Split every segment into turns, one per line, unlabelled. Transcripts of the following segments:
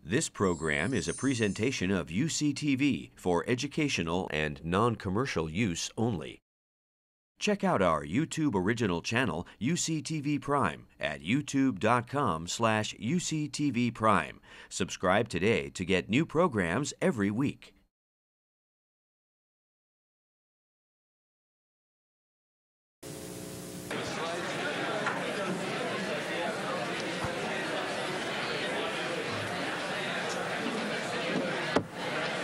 This program is a presentation of UCTV for educational and non-commercial use only. Check out our YouTube original channel, UCTV Prime, at youtube.com/UCTV Prime. Subscribe today to get new programs every week.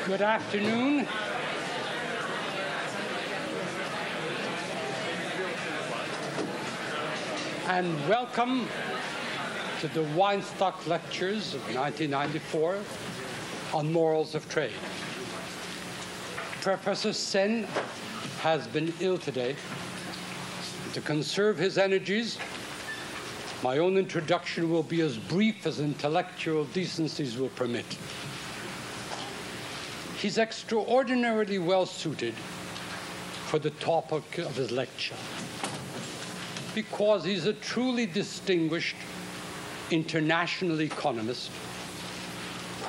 Good afternoon. And welcome to the Weinstock Lectures of 1994 on Morals of Trade. Professor Sen has been ill today. To conserve his energies, my own introduction will be as brief as intellectual decencies will permit. He's extraordinarily well suited for the topic of his lecture because he's a truly distinguished international economist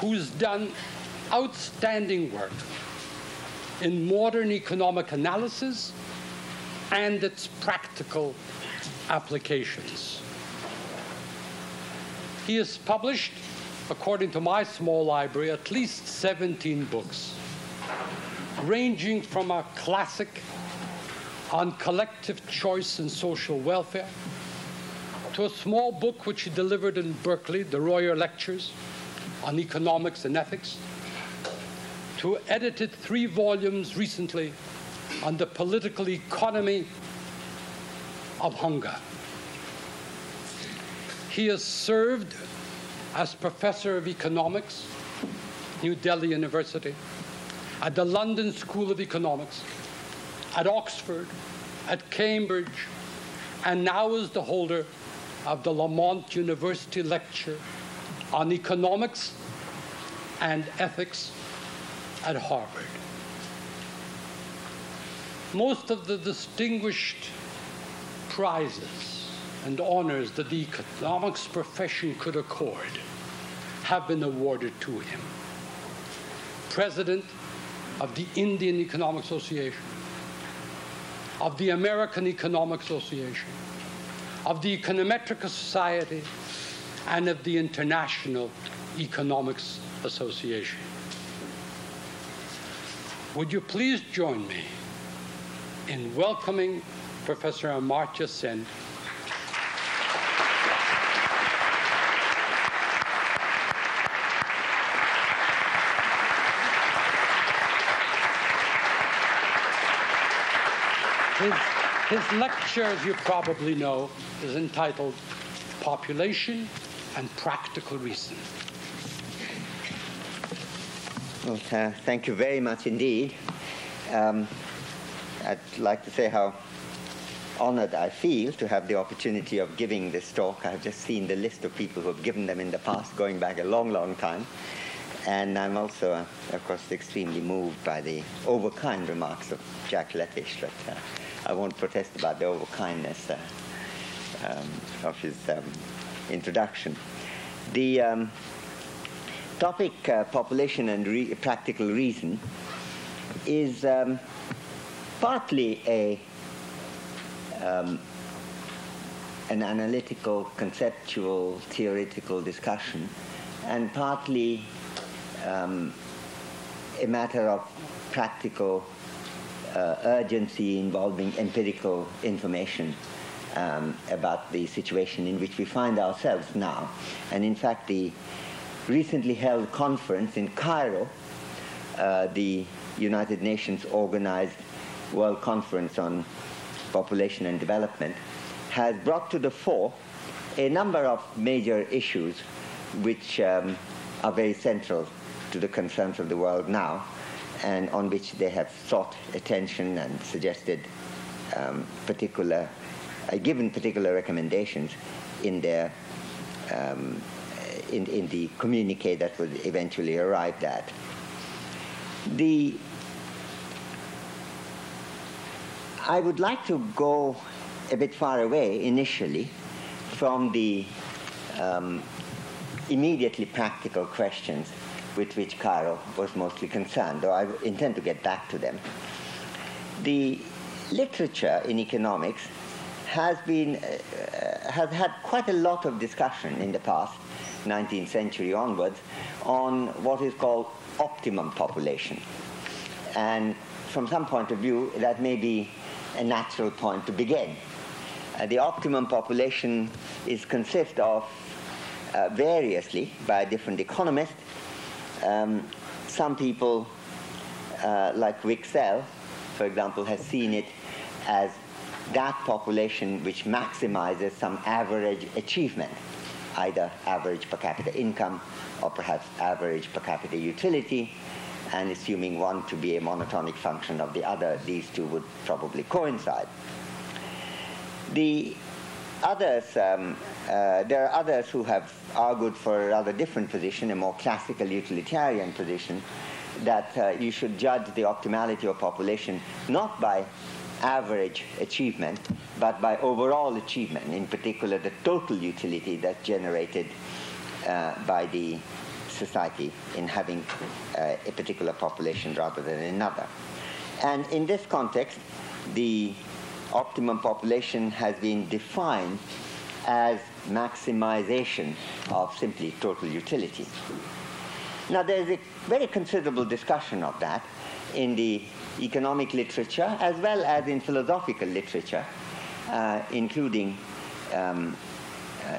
who's done outstanding work in modern economic analysis and its practical applications. He has published, according to my small library, at least 17 books, ranging from a classic on collective choice and social welfare to a small book which he delivered in Berkeley, the Royer Lectures on economics and ethics, to edited 3 volumes recently on the political economy of hunger. He has served as professor of economics, New Delhi University, at the London School of Economics, at Oxford, at Cambridge, and now is the holder of the Lamont University Lecture on Economics and Ethics at Harvard. Most of the distinguished prizes and honors that the economics profession could accord have been awarded to him. President of the Indian Economic Association, of the American Economic Association, of the Econometrica Society, and of the International Economics Association. Would you please join me in welcoming Professor Amartya Sen. His lecture, as you probably know, is entitled Population and Practical Reason.
Well, thank you very much indeed. I'd like to say how honored I feel to have the opportunity of giving this talk. I've just seen the list of people who have given them in the past, going back a long, long time. And I'm also, of course, extremely moved by the overkind remarks of Jack Lettish, but I won't protest about the overkindness of his introduction. The topic, population and practical reason, is partly an analytical, conceptual, theoretical discussion, and partly a matter of practical urgency involving empirical information about the situation in which we find ourselves now. And in fact, the recently held conference in Cairo, the United Nations organized World Conference on Population and Development, has brought to the fore a number of major issues which are very central to the concerns of the world now, and on which they have sought attention and suggested given particular recommendations in their in the communique that was eventually arrived at. I would like to go a bit far away initially from the immediately practical questions with which Cairo was mostly concerned, though I intend to get back to them. The literature in economics has had quite a lot of discussion in the past, 19th century onwards, on what is called optimum population. And from some point of view, that may be a natural point to begin. The optimum population consists of variously by different economists. Some people, like Wicksell, for example, has seen it as that population which maximizes some average achievement, either average per capita income or perhaps average per capita utility, and assuming one to be a monotonic function of the other, these two would probably coincide. The others, there are others who have argued for a rather different position, a more classical utilitarian position, that you should judge the optimality of population not by average achievement, but by overall achievement, in particular the total utility that's generated by the society in having a particular population rather than another. And in this context, the optimum population has been defined as maximization of simply total utility. Now, there's a very considerable discussion of that in the economic literature as well as in philosophical literature, including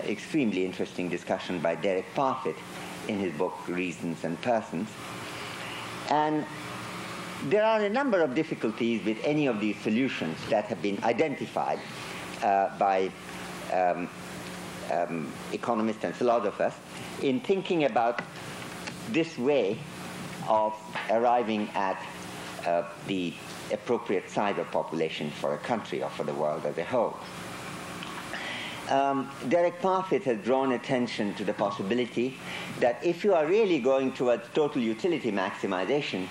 extremely interesting discussion by Derek Parfit in his book Reasons and Persons. And there are a number of difficulties with any of these solutions that have been identified by economists and philosophers in thinking about this way of arriving at the appropriate size of population for a country or for the world as a whole. Derek Parfit has drawn attention to the possibility that if you are really going towards total utility maximization,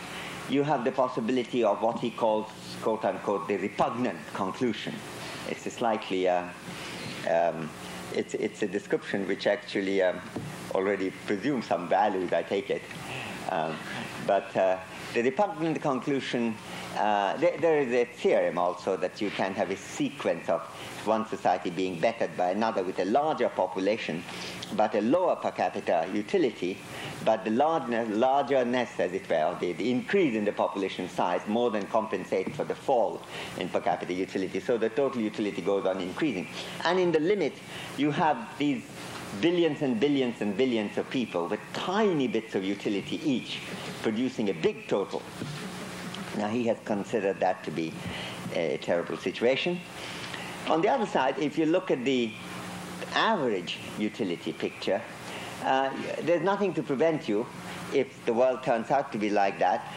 you have the possibility of what he calls, quote unquote, the repugnant conclusion. It's a slightly, it's a description which actually already presumes some values, I take it. But the repugnant conclusion, there is a theorem also that you can have a sequence of one society being bettered by another with a larger population, but a lower per capita utility, but the largerness, as it were, the increase in the population size more than compensates for the fall in per capita utility. So the total utility goes on increasing. And in the limit, you have these billions and billions and billions of people with tiny bits of utility each, producing a big total. Now, he has considered that to be a terrible situation. On the other side, if you look at the average utility picture, there's nothing to prevent you, if the world turns out to be like that,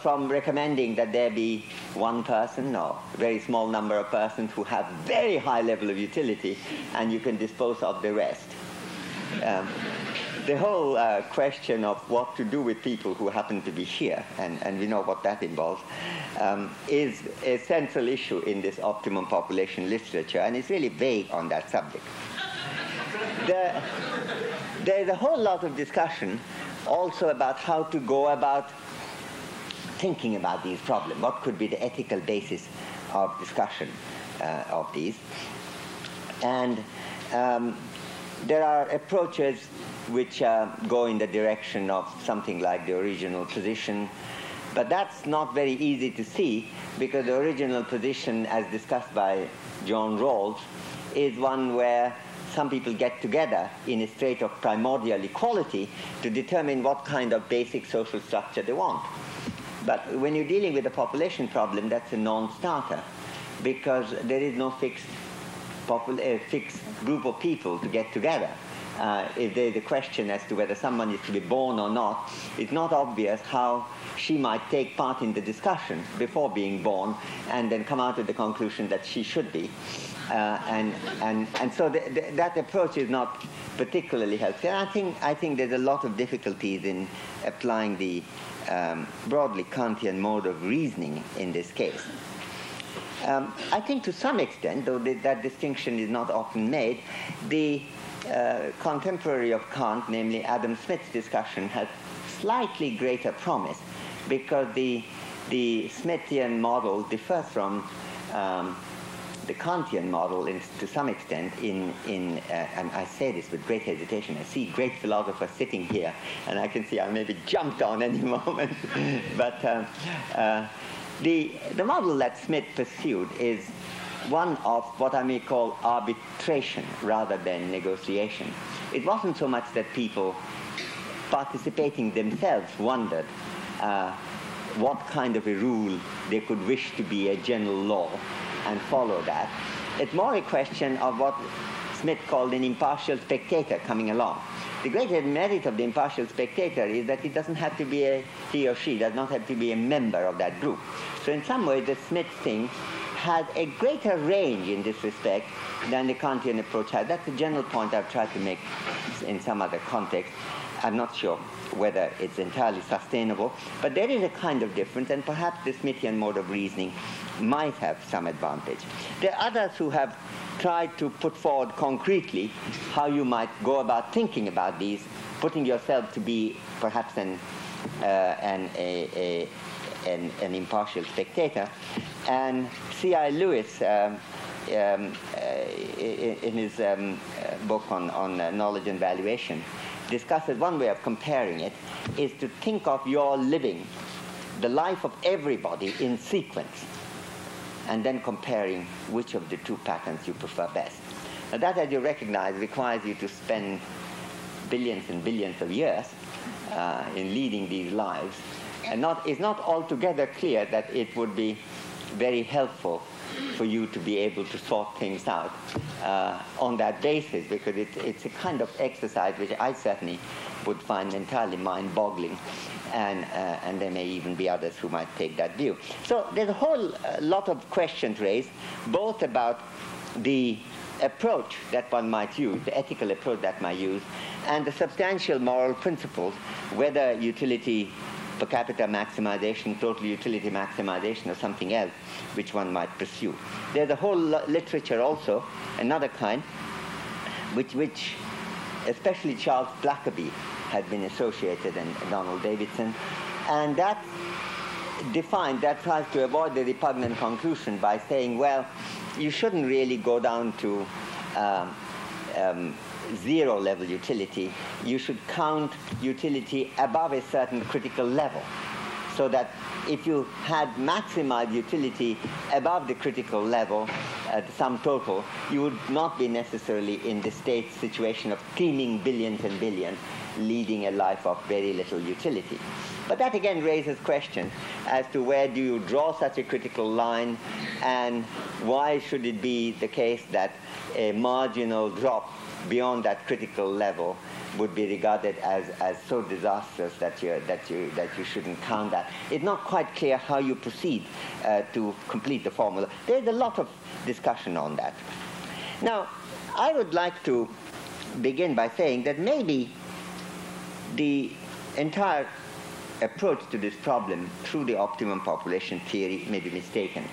from recommending that there be one person or a very small number of persons who have very high level of utility, and you can dispose of the rest. The whole question of what to do with people who happen to be here, and we know what that involves, is a central issue in this optimum population literature, and it's really vague on that subject. There's a whole lot of discussion also about how to go about thinking about these problems. What could be the ethical basis of discussion of these? And there are approaches which go in the direction of something like the original position, but that's not very easy to see, because the original position, as discussed by John Rawls, is one where some people get together in a state of primordial equality to determine what kind of basic social structure they want. But when you're dealing with a population problem, that's a non-starter, because there is no fixed group of people to get together. If there's a question as to whether someone is to be born or not, it's not obvious how she might take part in the discussion before being born and then come out with the conclusion that she should be. And so that approach is not particularly helpful. And I think there's a lot of difficulties in applying the broadly Kantian mode of reasoning in this case. I think to some extent, though that distinction is not often made, the contemporary of Kant, namely Adam Smith's discussion, has slightly greater promise, because the Smithian model differs from the Kantian model to some extent and I say this with great hesitation. I see great philosophers sitting here, and I can see I may be jumped on any moment. But the model that Smith pursued is one of what I may call arbitration rather than negotiation. It wasn't so much that people participating themselves wondered what kind of a rule they could wish to be a general law and follow that. It's more a question of what Smith called an impartial spectator coming along. The greatest merit of the impartial spectator is that it doesn't have to be he or she does not have to be a member of that group. So in some ways, the Smith thing had a greater range in this respect than the Kantian approach had. That's a general point I've tried to make in some other context. I'm not sure whether it's entirely sustainable, but there is a kind of difference, and perhaps the Smithian mode of reasoning might have some advantage. There are others who have tried to put forward concretely how you might go about thinking about these, putting yourself to be perhaps an impartial spectator. And C.I. Lewis, in his book on knowledge and valuation, discusses one way of comparing it is to think of your living, the life of everybody in sequence, and then comparing which of the two patterns you prefer best. Now that, as you recognize, requires you to spend billions and billions of years in leading these lives, and it's not altogether clear that it would be very helpful for you to be able to sort things out on that basis, because it's a kind of exercise which I certainly would find entirely mind-boggling, and there may even be others who might take that view. So there's a whole lot of questions raised, both about the approach that one might use, the ethical approach that might use, and the substantial moral principles, whether utility per capita maximization, total utility maximization, or something else which one might pursue. There's a whole literature also, another kind, which especially Charles Blackaby had been associated, and Donald Davidson, and that tries to avoid the repugnant conclusion by saying, well, you shouldn't really go down to zero-level utility. You should count utility above a certain critical level, so that if you had maximized utility above the critical level, the sum total, you would not be necessarily in the state situation of teeming billions and billions, leading a life of very little utility. But that again raises questions as to where do you draw such a critical line, and why should it be the case that a marginal drop beyond that critical level would be regarded as so disastrous that you shouldn't count that. It's not quite clear how you proceed to complete the formula. There's a lot of discussion on that. Now, I would like to begin by saying that maybe the entire approach to this problem through the optimum population theory may be mistaken.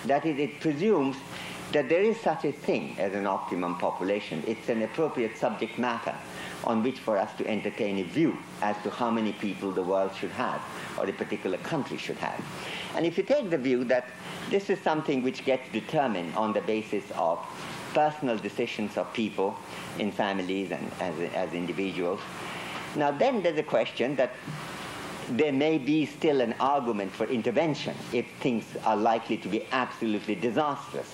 That is, it presumes that there is such a thing as an optimum population. It's an appropriate subject matter on which for us to entertain a view as to how many people the world should have, or a particular country should have. And if you take the view that this is something which gets determined on the basis of personal decisions of people in families and as individuals, now then there's a question that there may be still an argument for intervention if things are likely to be absolutely disastrous.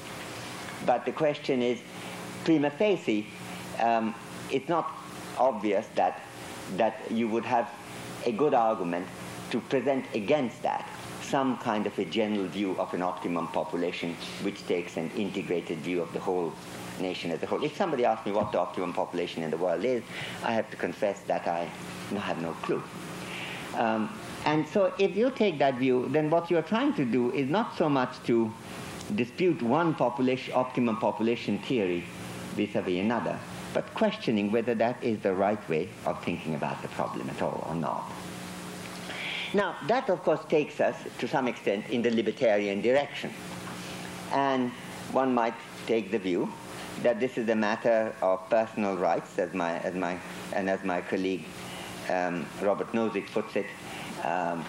But the question is, prima facie, it's not obvious that you would have a good argument to present against that some kind of a general view of an optimum population which takes an integrated view of the whole nation as a whole. If somebody asks me what the optimum population in the world is, I have to confess that I have no clue. And so if you take that view, then what you're trying to do is not so much to dispute one optimum population theory vis-a-vis another, but questioning whether that is the right way of thinking about the problem at all or not. Now, that of course takes us to some extent in the libertarian direction. And one might take the view that this is a matter of personal rights, as my colleague Robert Nozick puts it.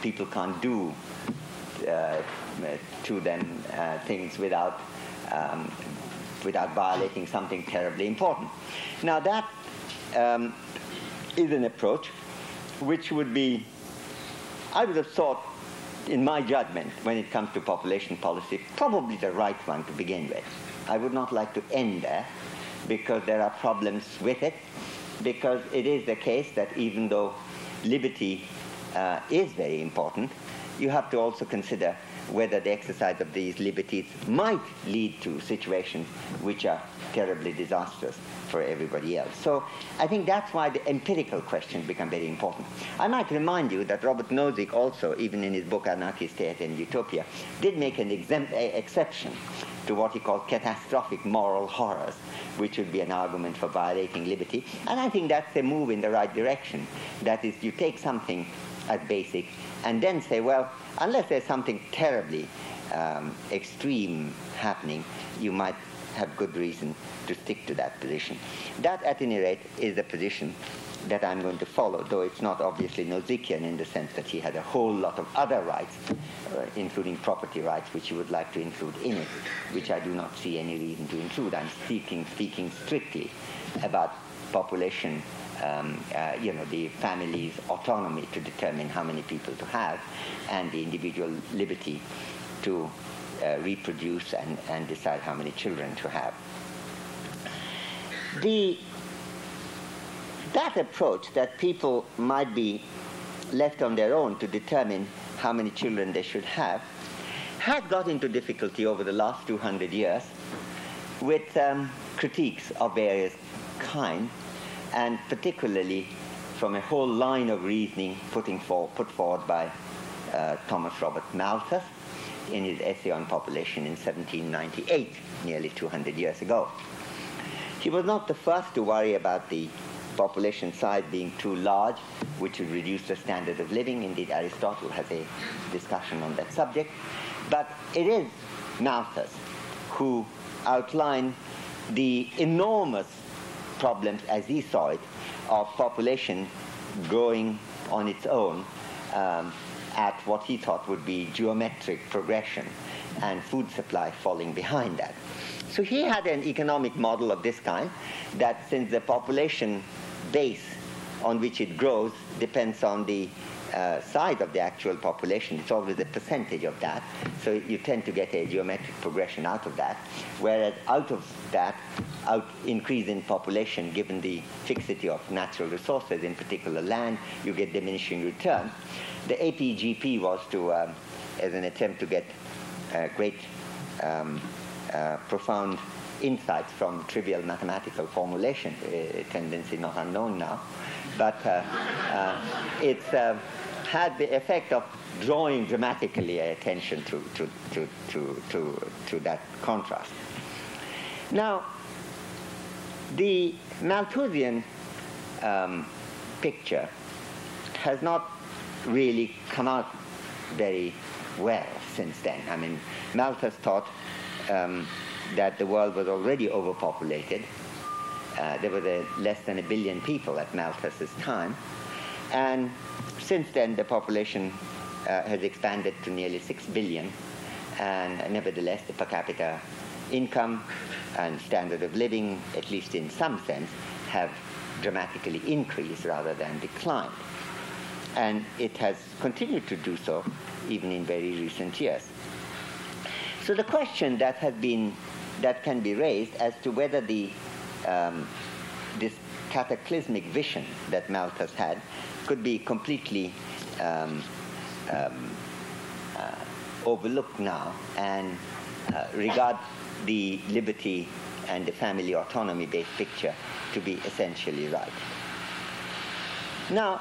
People can't do to them things without violating something terribly important. Now that is an approach which would be, I would have thought, in my judgment, when it comes to population policy, probably the right one to begin with. I would not like to end there, because there are problems with it, because it is the case that even though liberty is very important, you have to also consider whether the exercise of these liberties might lead to situations which are terribly disastrous for everybody else. So I think that's why the empirical questions become very important. I might remind you that Robert Nozick also, even in his book Anarchy, State and Utopia, did make an exception to what he called catastrophic moral horrors, which would be an argument for violating liberty. And I think that's a move in the right direction. That is, you take something as basic and then say, well, unless there's something terribly extreme happening, you might have good reason to stick to that position. That, at any rate, is the position that I'm going to follow, though it's not obviously Nozickian in the sense that he had a whole lot of other rights, including property rights, which he would like to include in it, which I do not see any reason to include. I'm speaking strictly about population, the family's autonomy to determine how many people to have, and the individual liberty to reproduce and decide how many children to have. That approach, that people might be left on their own to determine how many children they should have, has got into difficulty over the last 200 years with critiques of various kinds, and particularly from a whole line of reasoning put forward by Thomas Robert Malthus in his essay on population in 1798, nearly 200 years ago. He was not the first to worry about the population size being too large, which would reduce the standard of living. Indeed, Aristotle has a discussion on that subject. But it is Malthus who outlined the enormous problems, as he saw it, of population growing on its own at what he thought would be geometric progression, and food supply falling behind that. So he had an economic model of this kind, that since the population base on which it grows depends on the size of the actual population, it's always a percentage of that, so you tend to get a geometric progression out of that, whereas out of that, increase in population, given the fixity of natural resources, in particular land, you get diminishing returns. The APGP was to, as an attempt to get great profound insights from trivial mathematical formulation, a tendency not unknown now, but it's had the effect of drawing dramatically attention to that contrast. Now, the Malthusian picture has not really come out very well since then. I mean, Malthus thought that the world was already overpopulated. There were less than 1 billion people at Malthus's time. And since then, the population has expanded to nearly 6 billion. And nevertheless, the per capita income and standard of living, at least in some sense, have dramatically increased rather than declined. And it has continued to do so even in very recent years. So the question that can be raised as to whether this cataclysmic vision that Malthus had could be completely overlooked now and regard the liberty and the family autonomy-based picture to be essentially right. Now,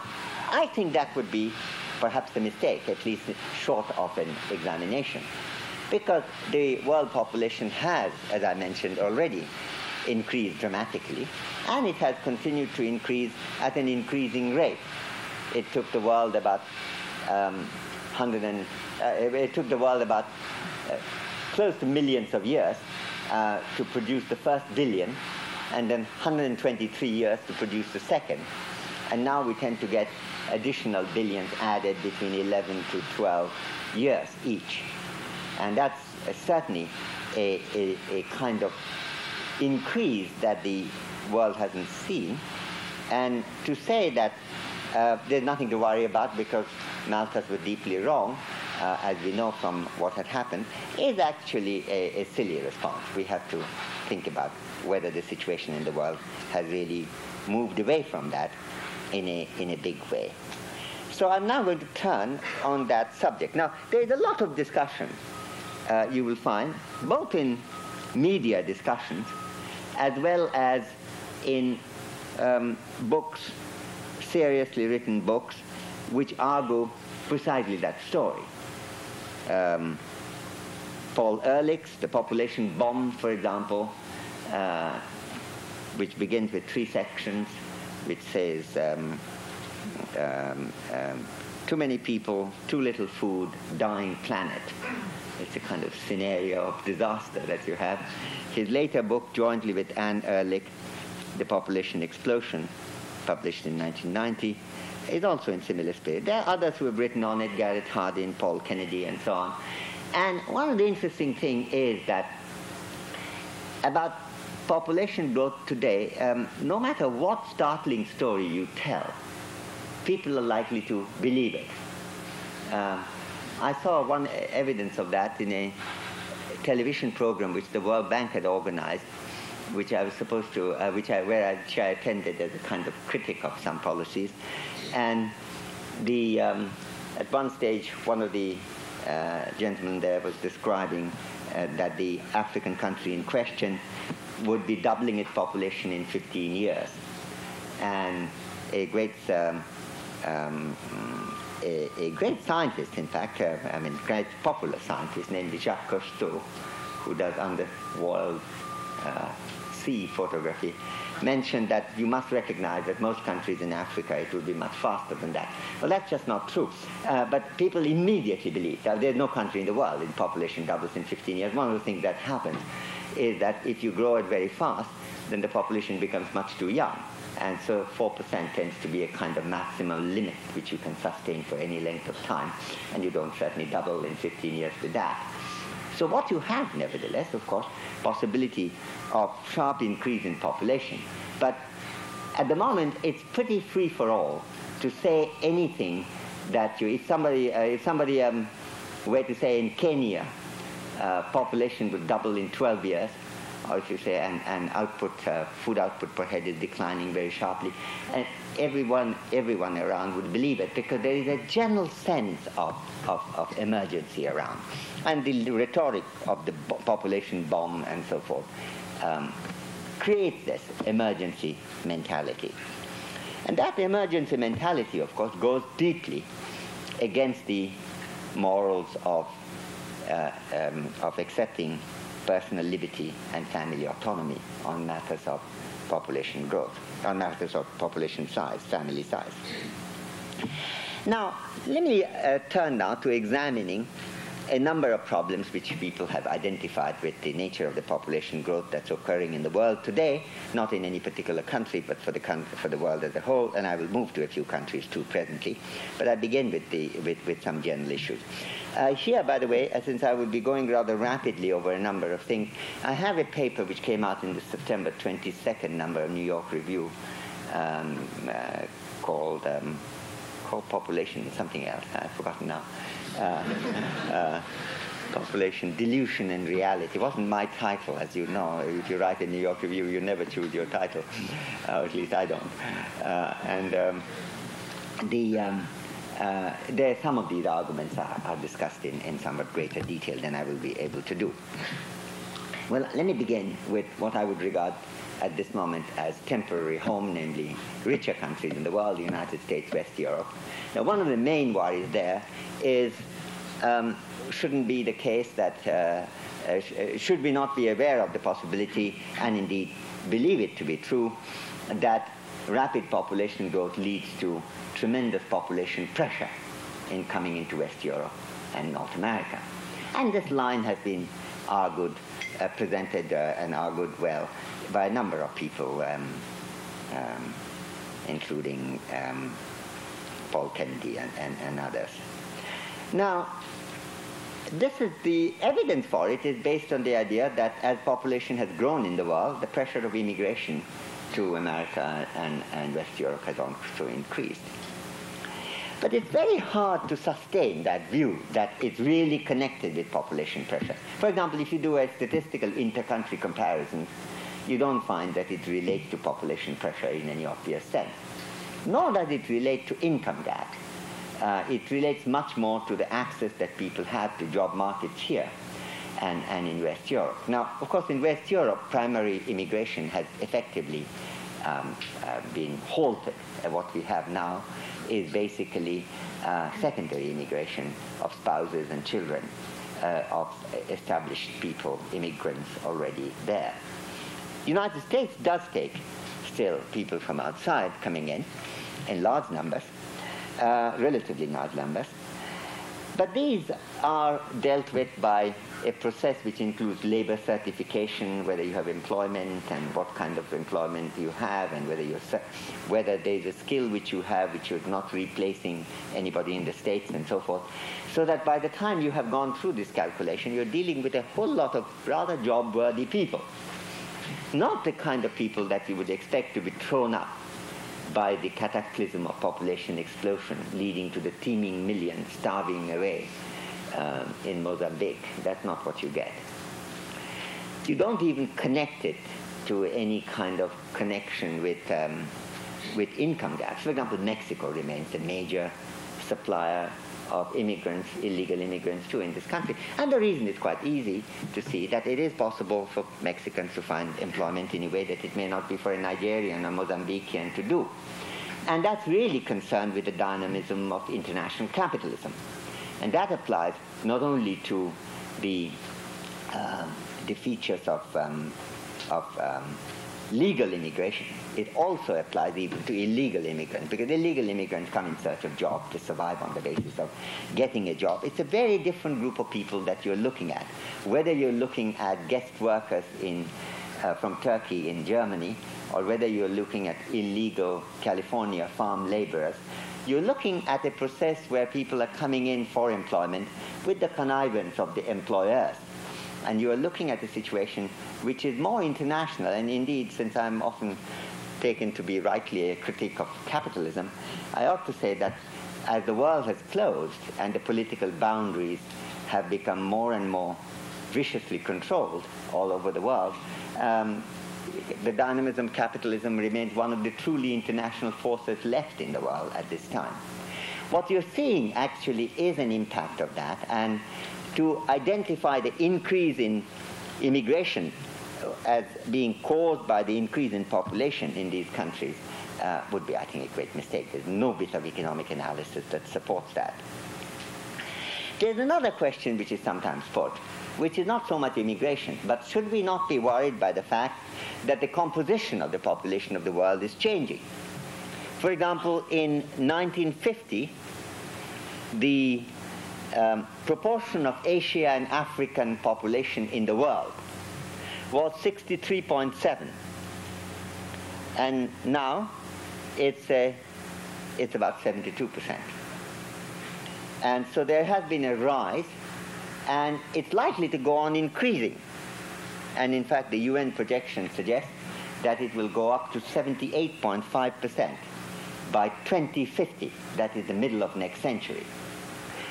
I think that would be perhaps a mistake, at least short of an examination, because the world population has, as I mentioned already, increased dramatically, and it has continued to increase at an increasing rate. It took the world about close to millions of years to produce the first billion, and then 123 years to produce the second. And now we tend to get additional billions added between 11 to 12 years each. And that's certainly a kind of increase that the world hasn't seen. And to say that there's nothing to worry about because Malthus was deeply wrong, as we know from what had happened, is actually a silly response. We have to think about whether the situation in the world has really moved away from that in a big way. So I'm now going to turn on that subject. Now, there is a lot of discussion you will find, both in media discussions as well as in books, seriously written books, which argue precisely that story. Paul Ehrlich's The Population Bomb, for example, which begins with 3 sections, which says too many people, too little food, dying planet. It's a kind of scenario of disaster that you have. His later book, jointly with Anne Ehrlich, The Population Explosion, published in 1990, is also in similar spirit. There are others who have written on it, Garrett Hardin, Paul Kennedy, and so on. And one of the interesting things is that about population growth today, no matter what startling story you tell, people are likely to believe it. I saw one evidence of that in a television program which the World Bank had organized, which I was supposed to, which I attended as a kind of critic of some policies. And at one stage, one of the gentlemen there was describing that the African country in question would be doubling its population in 15 years. And a great scientist, in fact, great popular scientist named Jacques Cousteau, who does underworld sea photography, mentioned that you must recognize that most countries in Africa, it will be much faster than that. Well, that's just not true. But people immediately believe that there's no country in the world in population doubles in 15 years. One of the things that happens is that if you grow it very fast, then the population becomes much too young. And so 4% tends to be a kind of maximum limit which you can sustain for any length of time, and you don't certainly double in 15 years with that. So what you have, nevertheless, of course, possibility of sharp increase in population. But at the moment, it's pretty free for all to say anything that if somebody were to say in Kenya, population would double in 12 years, or if you say an food output per head is declining very sharply, and everyone around would believe it, because there is a general sense of emergency around. And the rhetoric of the population bomb and so forth creates this emergency mentality. And that emergency mentality, of course, goes deeply against the morals of accepting personal liberty and family autonomy on matters of population growth, on matters of population size, family size. Now, let me turn now to examining a number of problems which people have identified with the nature of the population growth that's occurring in the world today, not in any particular country, but for the world as a whole, and I will move to a few countries too presently. But I begin with some general issues. Here, by the way, since I will be going rather rapidly over a number of things, I have a paper which came out in the September 22nd number of New York Review called Population something else. I've forgotten now. Population Delusion and Reality. It wasn't my title, as you know. If you write a New York Review, you never choose your title. At least I don't. There some of these arguments are discussed in somewhat greater detail than I will be able to do. Well, let me begin with what I would regard at this moment as temporary home, namely richer countries in the world, the United States, West Europe. Now, one of the main worries there is, shouldn't be the case that, should we not be aware of the possibility, and indeed believe it to be true, that rapid population growth leads to tremendous population pressure in coming into West Europe and North America. And this line has been argued presented and argued well by a number of people, including Paul Kennedy and others. Now, this is the evidence for it is based on the idea that as population has grown in the world, the pressure of immigration to America and West Europe has also increased. But it's very hard to sustain that view that it's really connected with population pressure. For example, if you do a statistical inter-country comparison, you don't find that it relates to population pressure in any obvious sense. Nor does it relate to income gap. It relates much more to the access that people have to job markets here and in West Europe. Now, of course, in West Europe, primary immigration has effectively been halted. What we have now is basically secondary immigration of spouses and children of established people, immigrants already there. The United States does take still people from outside coming in large numbers, relatively large numbers. But these are dealt with by a process which includes labor certification, whether you have employment and what kind of employment you have, and whether there's a skill which you have which is not replacing anybody in the States and so forth. So that by the time you have gone through this calculation, you're dealing with a whole lot of rather job-worthy people. Not the kind of people that you would expect to be thrown up by the cataclysm of population explosion, leading to the teeming millions starving away in Mozambique. That's not what you get. You don't even connect it to any kind of connection with income gaps. For example, Mexico remains a major supplier of immigrants, illegal immigrants too, in this country. And the reason is quite easy to see, that it is possible for Mexicans to find employment in a way that it may not be for a Nigerian or Mozambican to do. And that's really concerned with the dynamism of international capitalism. And that applies not only to the features of legal immigration, it also applies even to illegal immigrants, because illegal immigrants come in search of jobs to survive on the basis of getting a job. It's a very different group of people that you're looking at. Whether you're looking at guest workers from Turkey in Germany, or whether you're looking at illegal California farm laborers, you're looking at a process where people are coming in for employment with the connivance of the employers. And you are looking at a situation which is more international. And indeed, since I'm often taken to be rightly a critic of capitalism, I ought to say that as the world has closed and the political boundaries have become more and more viciously controlled all over the world, the dynamism of capitalism remains one of the truly international forces left in the world at this time. What you're seeing actually is an impact of that, and to identify the increase in immigration as being caused by the increase in population in these countries would be, I think, a great mistake. There's no bit of economic analysis that supports that. There's another question which is sometimes put, which is not so much immigration, but should we not be worried by the fact that the composition of the population of the world is changing? For example, in 1950, the proportion of Asia and African population in the world was 63.7, and now it's about 72%. And so there has been a rise, and it's likely to go on increasing. And in fact, the UN projections suggest that it will go up to 78.5% by 2050. That is the middle of next century.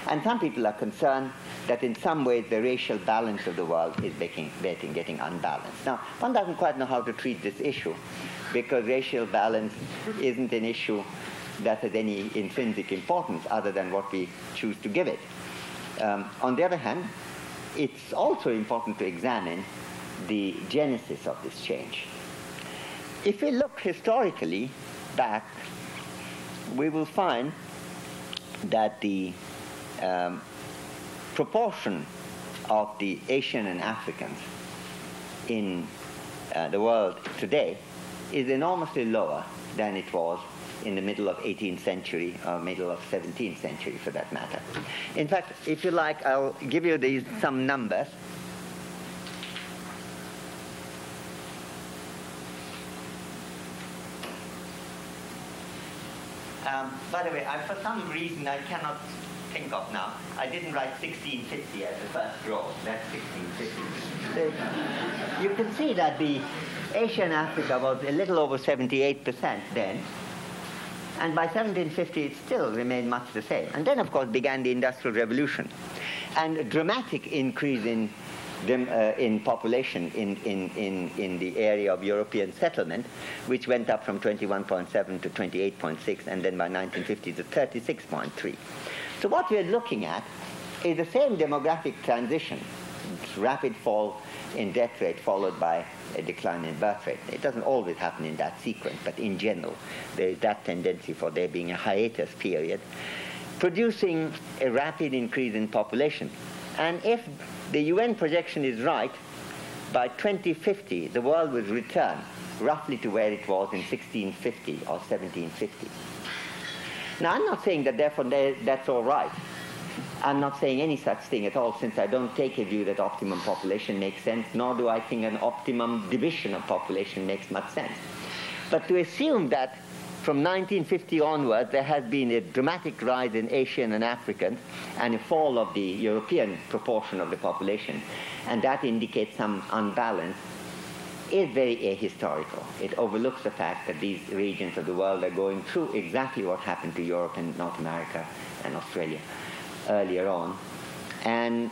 And some people are concerned that in some ways the racial balance of the world is getting unbalanced. Now, one doesn't quite know how to treat this issue, because racial balance isn't an issue that has any intrinsic importance other than what we choose to give it. On the other hand, it's also important to examine the genesis of this change. If we look historically back, we will find that the proportion of the Asian and Africans in the world today is enormously lower than it was in the middle of 18th century or middle of 17th century, for that matter. In fact, if you like, I'll give you some numbers. By the way, for some reason I cannot think of now, I didn't write 1650 as the first row. That's 1650. You can see that the Asia and Africa was a little over 78% then. And by 1750, it still remained much the same. And then, of course, began the Industrial Revolution. And a dramatic increase in population in the area of European settlement, which went up from 21.7 to 28.6, and then by 1950 to 36.3. So what we're looking at is the same demographic transition, rapid fall in death rate followed by a decline in birth rate. It doesn't always happen in that sequence, but in general, there is that tendency for there being a hiatus period, producing a rapid increase in population. And if the UN projection is right, by 2050, the world will return roughly to where it was in 1650 or 1750. Now, I'm not saying that therefore that's all right. I'm not saying any such thing at all, since I don't take a view that optimum population makes sense, nor do I think an optimum division of population makes much sense. But to assume that from 1950 onwards, there has been a dramatic rise in Asian and Africans and a fall of the European proportion of the population, and that indicates some unbalance, is very ahistorical. It overlooks the fact that these regions of the world are going through exactly what happened to Europe and North America and Australia earlier on. And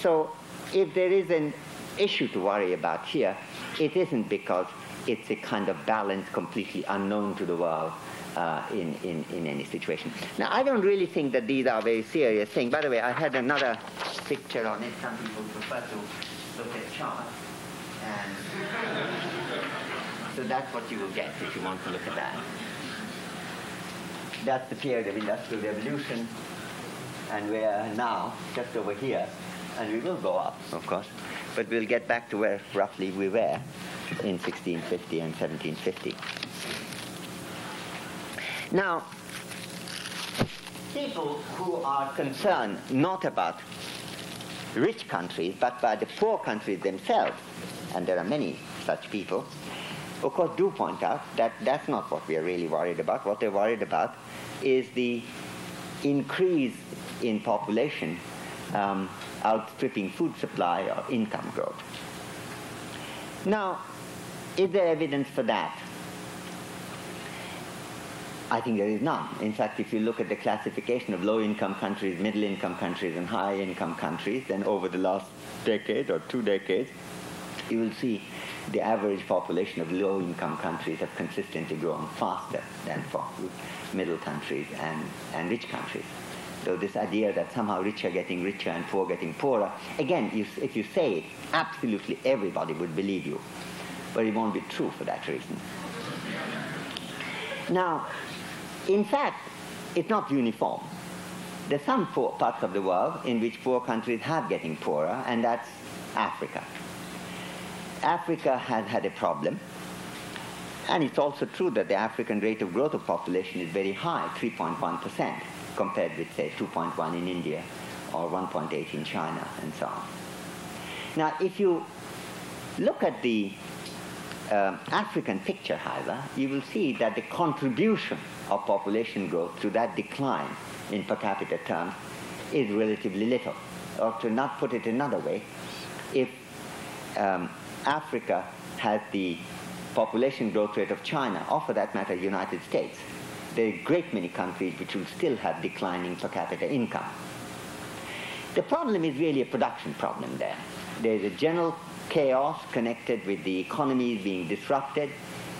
so if there is an issue to worry about here, it isn't because it's a kind of balance completely unknown to the world in any situation. Now, I don't really think that these are very serious things. By the way, I had another picture on it. Some people prefer to look at charts. And so that's what you will get if you want to look at that. That's the period of Industrial Revolution. And we are now just over here. And we will go up, of course. But we'll get back to where roughly we were in 1650 and 1750. Now, people who are concerned not about rich countries, but by the poor countries themselves, and there are many such people, of course do point out that that's not what we are really worried about. What they're worried about is the increase in population outstripping food supply or income growth. Now, is there evidence for that? I think there is none. In fact, if you look at the classification of low-income countries, middle-income countries, and high-income countries, then over the last decade or 2 decades, you will see the average population of low-income countries have consistently grown faster than for middle countries and rich countries. So this idea that somehow rich are getting richer and poor getting poorer, again, if you say it, absolutely everybody would believe you. But it won't be true for that reason. Now, in fact, it's not uniform. There's some poor parts of the world in which poor countries have getting poorer, and that's Africa. Africa has had a problem, and it's also true that the African rate of growth of population is very high, 3.1%, compared with, say, 2.1 in India or 1.8 in China, and so on. Now, if you look at the African picture, however, you will see that the contribution of population growth to that decline in per capita terms is relatively little. Or to not put it another way, if Africa has the population growth rate of China, or for that matter, United States, there are a great many countries which will still have declining per capita income. The problem is really a production problem there. There is a general chaos connected with the economies being disrupted,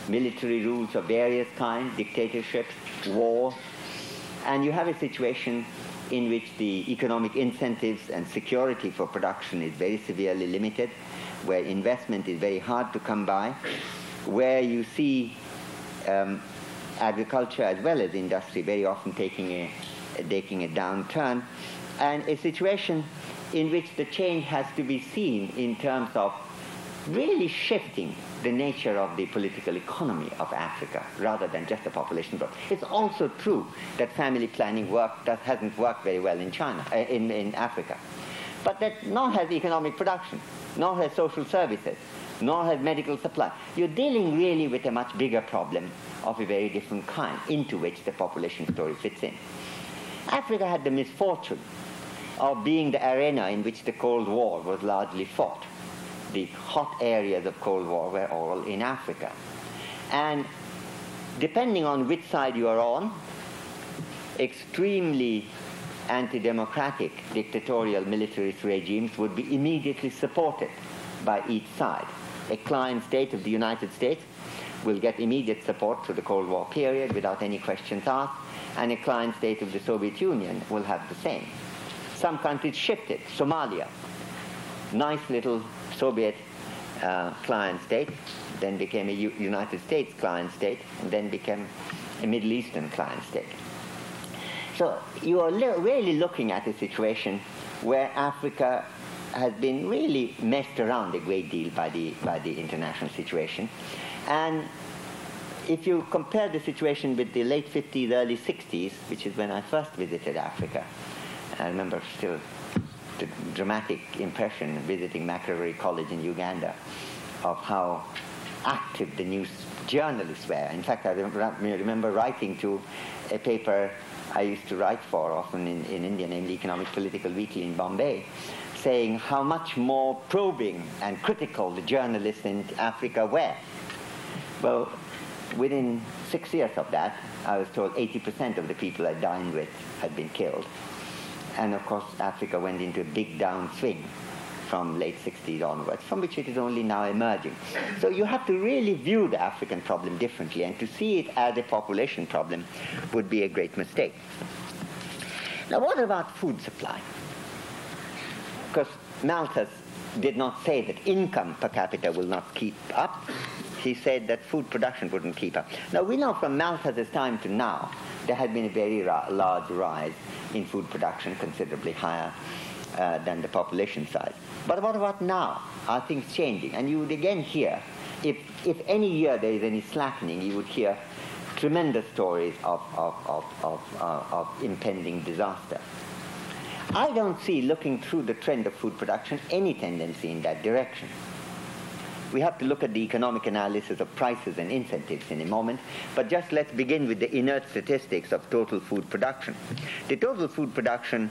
military rules of various kinds, dictatorships, wars, and you have a situation in which the economic incentives and security for production is very severely limited, where investment is very hard to come by, where you see agriculture as well as industry very often taking a downturn, and a situation in which the change has to be seen in terms of really shifting the nature of the political economy of Africa rather than just the population growth. It's also true that family planning hasn't worked very well in China, in Africa. But that nor has economic production, nor has social services, nor has medical supply. You're dealing really with a much bigger problem of a very different kind, into which the population story fits in. Africa had the misfortune of being the arena in which the Cold War was largely fought. The hot areas of Cold War were all in Africa. And depending on which side you are on, extremely anti-democratic dictatorial militarist regimes would be immediately supported by each side. A client state of the United States will get immediate support through the Cold War period without any questions asked, and a client state of the Soviet Union will have the same. Some countries shifted. Somalia, nice little Soviet client state, then became a United States client state, and then became a Middle Eastern client state. So you are really looking at a situation where Africa has been really messed around a great deal by the international situation. And if you compare the situation with the late 50s, early 60s, which is when I first visited Africa, I remember still the dramatic impression visiting Makerere College in Uganda of how active the news journalists were. In fact, I remember writing to a paper I used to write for often in India, named Economic Political Weekly in Bombay, saying how much more probing and critical the journalists in Africa were. Well, within 6 years of that, I was told 80% of the people I dined with had been killed. And of course, Africa went into a big downswing from late 60s onwards, from which it is only now emerging. So you have to really view the African problem differently, and to see it as a population problem would be a great mistake. Now, what about food supply? Because Malthus did not say that income per capita will not keep up. He said that food production wouldn't keep up. Now, we know from Malthus's time to now, there has been a very large rise in food production, considerably higher than the population size. But what about now? Are things changing? And you would again hear, if any year there is any slackening, you would hear tremendous stories of impending disaster. I don't see, looking through the trend of food production, any tendency in that direction. We have to look at the economic analysis of prices and incentives in a moment, but just let's begin with the inert statistics of total food production. The total food production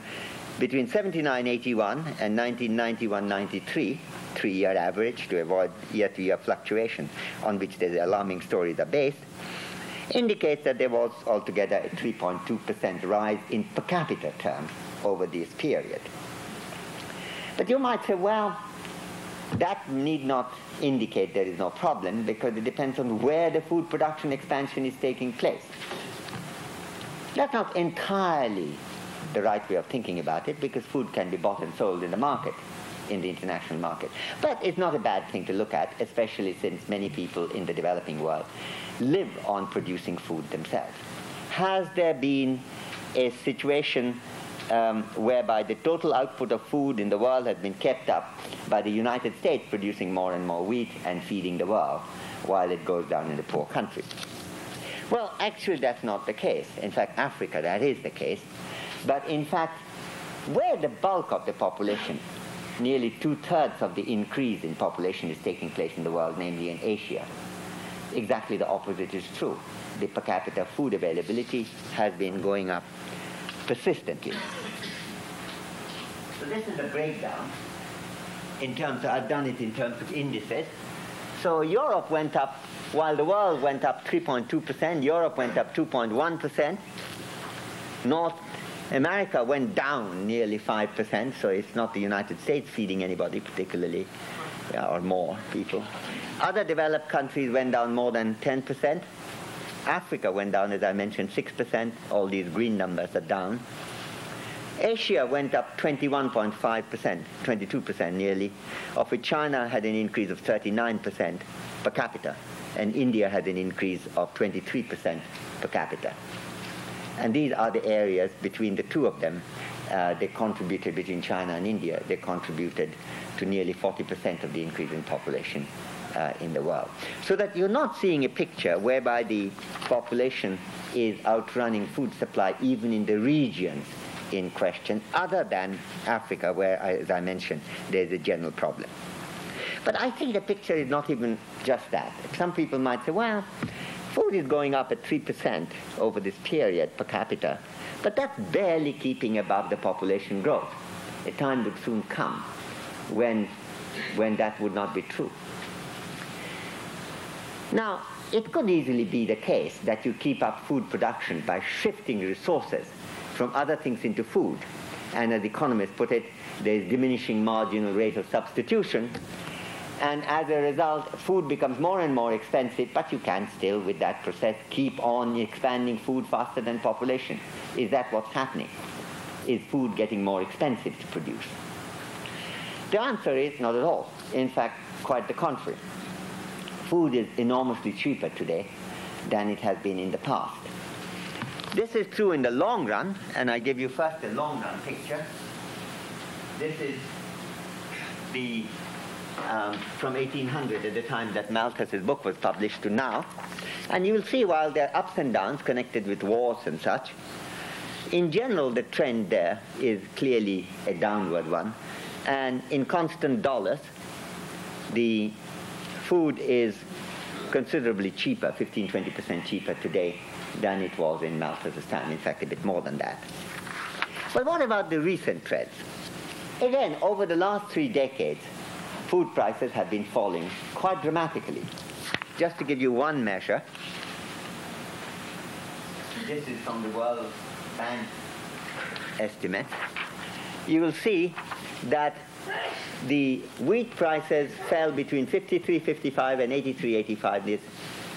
between 79-81 and 1991-93, 3-year average to avoid year-to-year fluctuation on which the alarming stories are based, indicates that there was altogether a 3.2% rise in per capita terms over this period. But you might say, well, that need not indicate there is no problem, because it depends on where the food production expansion is taking place. That's not entirely the right way of thinking about it, because food can be bought and sold in the market, in the international market. But it's not a bad thing to look at, especially since many people in the developing world live on producing food themselves. Has there been a situation whereby the total output of food in the world has been kept up by the United States producing more and more wheat and feeding the world while it goes down in the poor countries? Well, actually that's not the case. In fact, Africa, that is the case. But in fact, where the bulk of the population, nearly 2/3 of the increase in population is taking place in the world, namely in Asia, exactly the opposite is true. The per capita food availability has been going up persistently. So this is the breakdown in terms of, I've done it in terms of indices. So Europe went up, while the world went up 3.2%, Europe went up 2.1%, North America went down nearly 5%, so it's not the United States feeding anybody particularly, or more people. Other developed countries went down more than 10%. Africa went down, as I mentioned, 6%. All these green numbers are down. Asia went up 21.5%, 22% nearly, of which China had an increase of 39% per capita, and India had an increase of 23% per capita. And these are the areas between the two of them. They contributed, between China and India, they contributed to nearly 40% of the increase in population in the world. So that you're not seeing a picture whereby the population is outrunning food supply even in the regions in question, other than Africa, where, as I mentioned, there's a general problem. But I think the picture is not even just that. Some people might say, well, Food is going up at 3% over this period per capita, but that's barely keeping above the population growth. A time would soon come when that would not be true. Now, it could easily be the case that you keep up food production by shifting resources from other things into food. And as economists put it, there is diminishing marginal rate of substitution. And as a result, food becomes more and more expensive, but you can still, with that process, keep on expanding food faster than population. Is that what's happening? Is food getting more expensive to produce? The answer is not at all. In fact, quite the contrary. Food is enormously cheaper today than it has been in the past. This is true in the long run, and I give you first the long run picture. This is the from 1800, at the time that Malthus's book was published, to now. And you will see, while there are ups and downs connected with wars and such, in general the trend there is clearly a downward one. And in constant dollars, the food is considerably cheaper, 15-20% cheaper today than it was in Malthus's time, in fact a bit more than that. But what about the recent trends? Again, over the last 3 decades, food prices have been falling quite dramatically. Just to give you one measure, this is from the World Bank estimate, you will see that the wheat prices fell between 53.55 and 83.85 this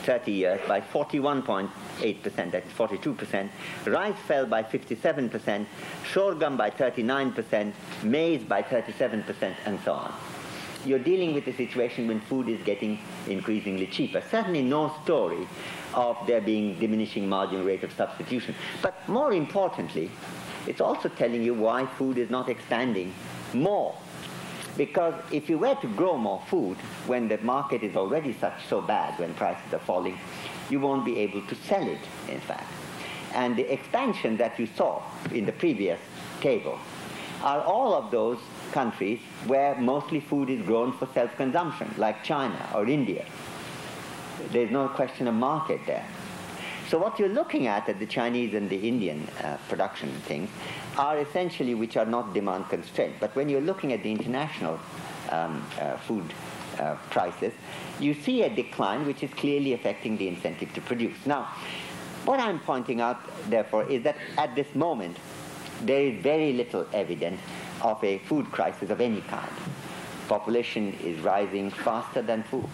30 years by 41.8%, that is 42%. Rice fell by 57%, sorghum by 39%, maize by 37%, and so on. You're dealing with a situation when food is getting increasingly cheaper. Certainly no story of there being diminishing marginal rate of substitution. But more importantly, it's also telling you why food is not expanding more. Because if you were to grow more food when the market is already so bad, when prices are falling, you won't be able to sell it, in fact. And the expansion that you saw in the previous table are all of those countries where mostly food is grown for self-consumption, like China or India. There's no question of market there. So what you're looking at the Chinese and the Indian production things are essentially which are not demand constrained. But when you're looking at the international food prices, you see a decline which is clearly affecting the incentive to produce. Now, what I'm pointing out, therefore, is that at this moment, there is very little evidence of a food crisis of any kind. Population is rising faster than food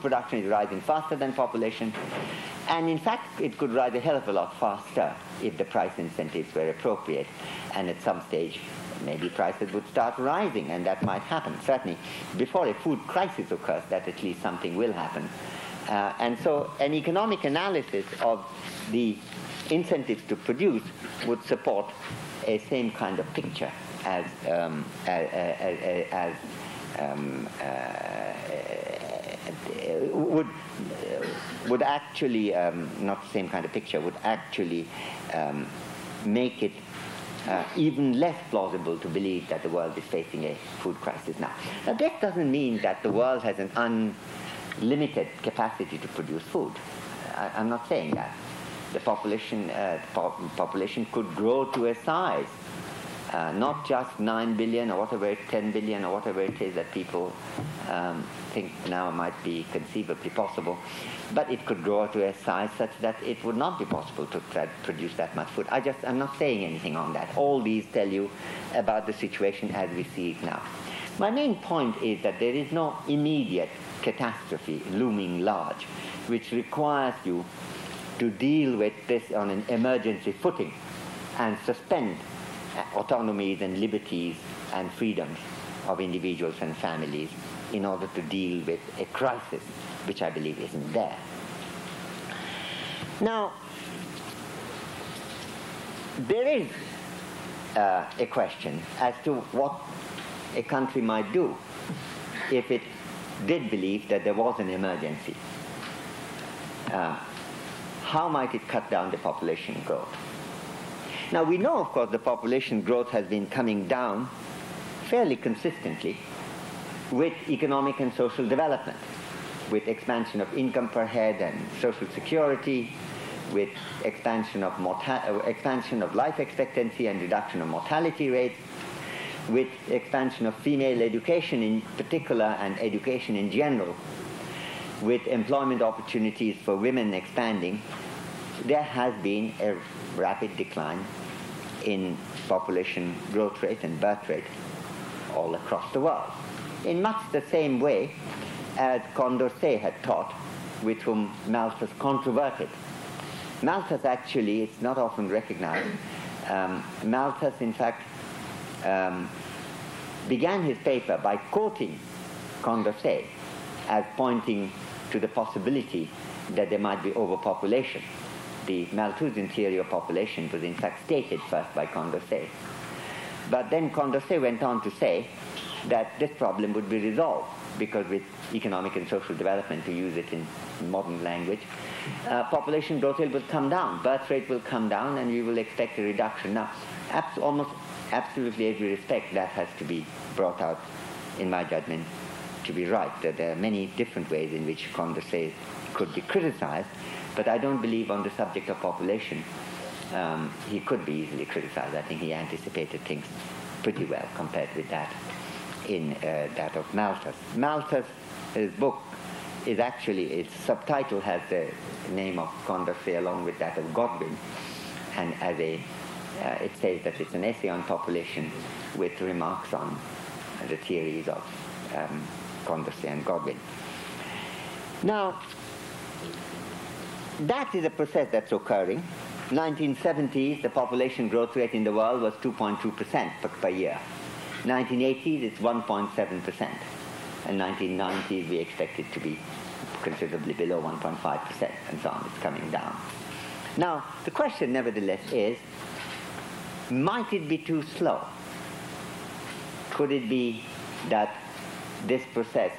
production is rising faster than population, and in fact it could rise a hell of a lot faster if the price incentives were appropriate, and at some stage maybe prices would start rising, and that might happen. Certainly before a food crisis occurs, that at least something will happen. And so an economic analysis of the incentives to produce would support a same kind of picture as would actually, not the same kind of picture, would actually make it even less plausible to believe that the world is facing a food crisis now. Now, this doesn't mean that the world has an unlimited capacity to produce food. I'm not saying that. The population could grow to a size, not just 9 billion or whatever, 10 billion or whatever it is that people think now might be conceivably possible, but it could grow to a size such that it would not be possible to produce that much food. I'm not saying anything on that. All these tell you about the situation as we see it now. My main point is that there is no immediate catastrophe looming large, which requires you to deal with this on an emergency footing and suspend autonomies and liberties and freedoms of individuals and families in order to deal with a crisis, which I believe isn't there. Now, there is a question as to what a country might do if it did believe that there was an emergency. How might it cut down the population growth? Now, we know, of course, the population growth has been coming down fairly consistently with economic and social development. with expansion of income per head and social security, with expansion of life expectancy and reduction of mortality rates, with expansion of female education in particular and education in general, with employment opportunities for women expanding, there has been a rapid decline in population growth rate and birth rate all across the world, in much the same way as Condorcet had taught, with whom Malthus controverted. Malthus actually, it's not often recognized, Malthus in fact began his paper by quoting Condorcet as pointing to the possibility that there might be overpopulation. The Malthusian theory of population was in fact stated first by Condorcet. But then Condorcet went on to say that this problem would be resolved because with economic and social development, to use it in modern language, population growth rate will come down, birth rate will come down, and we will expect a reduction. Now, almost absolutely every respect, that has to be brought out, in my judgment, to be right. That there are many different ways in which Condorcet could be criticized, but I don't believe on the subject of population he could be easily criticized. I think he anticipated things pretty well compared with that in that of Malthus. Malthus' book is actually, its subtitle has the name of Condorcet along with that of Godwin, and as a it says that it's an essay on population with remarks on the theories of Condorcet and Godwin. Now, that is a process that's occurring. 1970s, the population growth rate in the world was 2.2% per year. 1980s, it's 1.7%. And 1990s, we expect it to be considerably below 1.5%, and so on. It's coming down. Now, the question, nevertheless, is, might it be too slow? Could it be that this process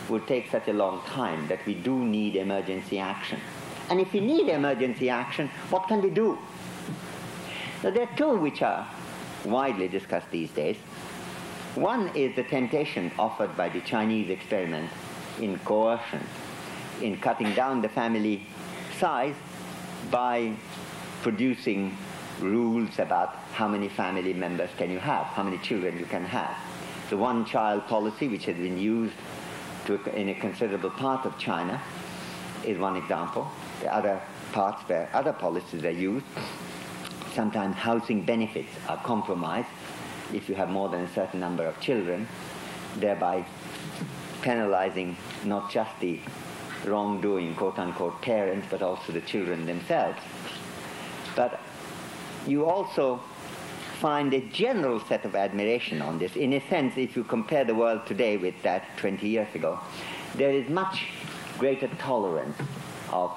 would take such a long time that we do need emergency action? And if we need emergency action, what can we do? Now, there are two which are widely discussed these days. One is the temptation offered by the Chinese experiment in coercion, in cutting down the family size by producing rules about how many family members can you have, how many children you can have. The one-child policy, which has been used in a considerable part of China, is one example. The other parts where other policies are used, sometimes housing benefits are compromised if you have more than a certain number of children, thereby penalizing not just the wrongdoing, quote-unquote, parents, but also the children themselves. But you also find a general set of admiration on this. In a sense, if you compare the world today with that 20 years ago, there is much greater tolerance of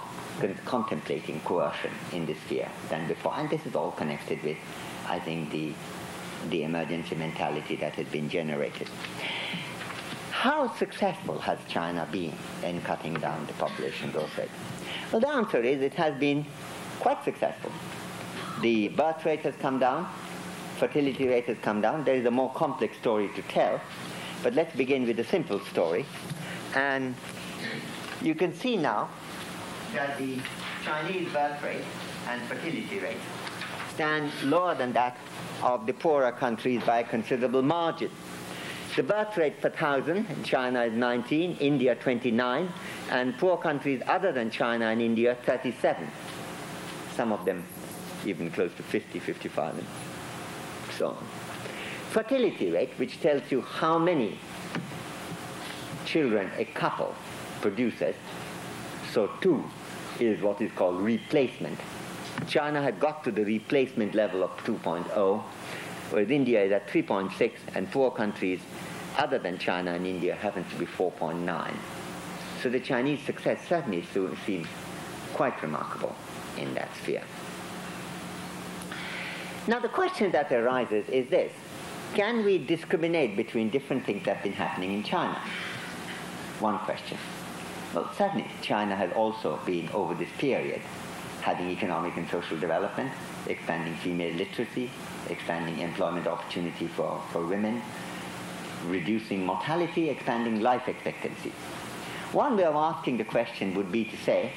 contemplating coercion in this sphere than before. And this is all connected with, I think, the emergency mentality that has been generated. How successful has China been in cutting down the population growth rate? Well, the answer is it has been quite successful. The birth rate has come down, fertility rate has come down. There is a more complex story to tell, but let's begin with a simple story. And you can see now that the Chinese birth rate and fertility rate stand lower than that of the poorer countries by a considerable margin. The birth rate per thousand in China is 19, India 29, and poor countries other than China and India 37. Some of them even close to 50, 55, and so on. Fertility rate, which tells you how many children a couple produces, so 2 is what is called replacement. China had got to the replacement level of 2.0, whereas India is at 3.6, and poor countries other than China and India happen to be 4.9. So the Chinese success certainly seems quite remarkable in that sphere. Now the question that arises is this: can we discriminate between different things that have been happening in China? One question. Well, certainly China has also been, over this period, having economic and social development, expanding female literacy, expanding employment opportunity for women, reducing mortality, expanding life expectancy. One way of asking the question would be to say,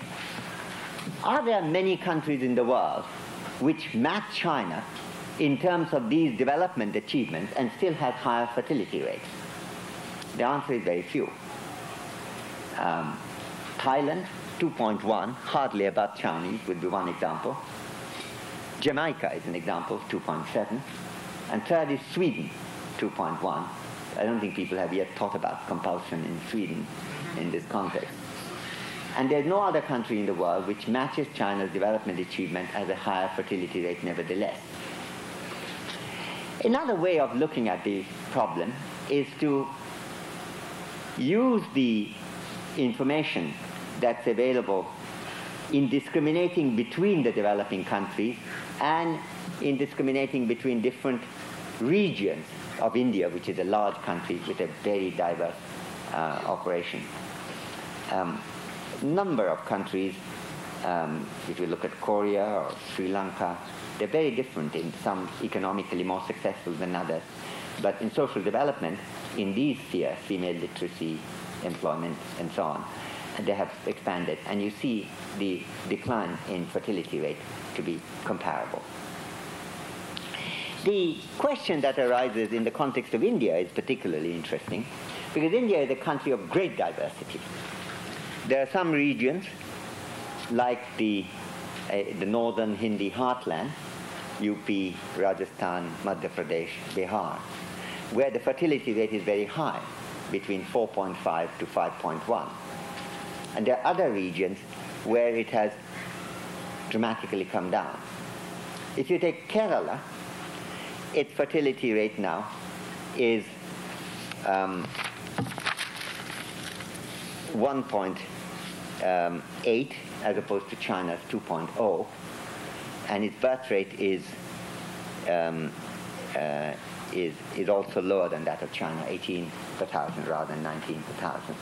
are there many countries in the world which match China in terms of these development achievements and still has higher fertility rates? The answer is very few. Thailand, 2.1, hardly above Chinese, would be one example. Jamaica is an example, 2.7. And third is Sweden, 2.1. I don't think people have yet thought about compulsion in Sweden in this context. And there's no other country in the world which matches China's development achievement as a higher fertility rate nevertheless. Another way of looking at the problem is to use the information that's available in discriminating between the developing countries and in discriminating between different regions of India, which is a large country with a very diverse operation. Number of countries, if you look at Korea or Sri Lanka, they're very different, in some economically more successful than others. But in social development, in these spheres, female literacy, employment, and so on, they have expanded. And you see the decline in fertility rate to be comparable. The question that arises in the context of India is particularly interesting, because India is a country of great diversity. There are some regions, like the northern Hindi heartland, UP, Rajasthan, Madhya Pradesh, Bihar, where the fertility rate is very high, between 4.5 to 5.1. And there are other regions where it has dramatically come down. If you take Kerala, its fertility rate now is 1.8 as opposed to China's 2.0, and its birth rate is also lower than that of China, 18 per thousand rather than 19 per thousand.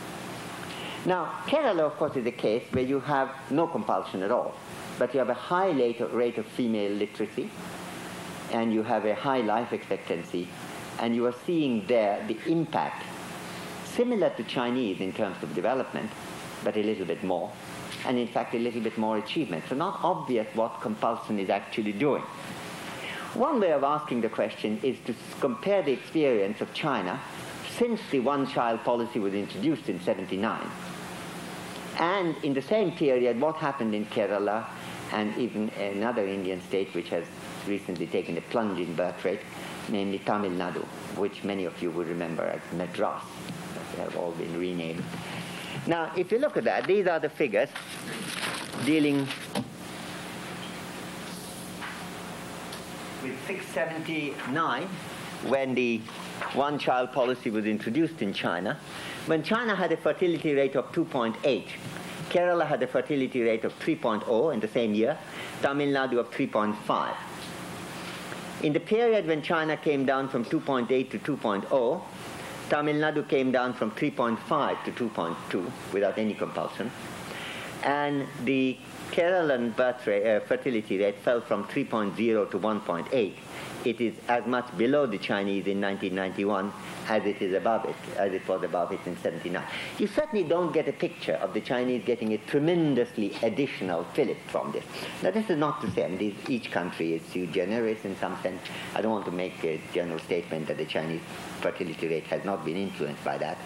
Now, Kerala, of course, is a case where you have no compulsion at all, but you have a high rate of female literacy, and you have a high life expectancy, and you are seeing there the impact similar to Chinese in terms of development, but a little bit more, and in fact a little bit more achievement. So not obvious what compulsion is actually doing. One way of asking the question is to compare the experience of China since the one-child policy was introduced in 1979, and in the same period what happened in Kerala and even another Indian state which has recently taken a plunge in birth rate, namely Tamil Nadu, which many of you would remember as Madras. They have all been renamed. Now, if you look at that, these are the figures dealing with 679, when the one-child policy was introduced in China, when China had a fertility rate of 2.8, Kerala had a fertility rate of 3.0 in the same year, Tamil Nadu of 3.5. In the period when China came down from 2.8 to 2.0, Tamil Nadu came down from 3.5 to 2.2 without any compulsion. And the Keralan fertility rate fell from 3.0 to 1.8. It is as much below the Chinese in 1991 as it is above it, as it was above it in 1979. You certainly don't get a picture of the Chinese getting a tremendously additional fillip from this. Now, this is not to say, each country is sui generis in some sense. I don't want to make a general statement that the Chinese fertility rate has not been influenced by that.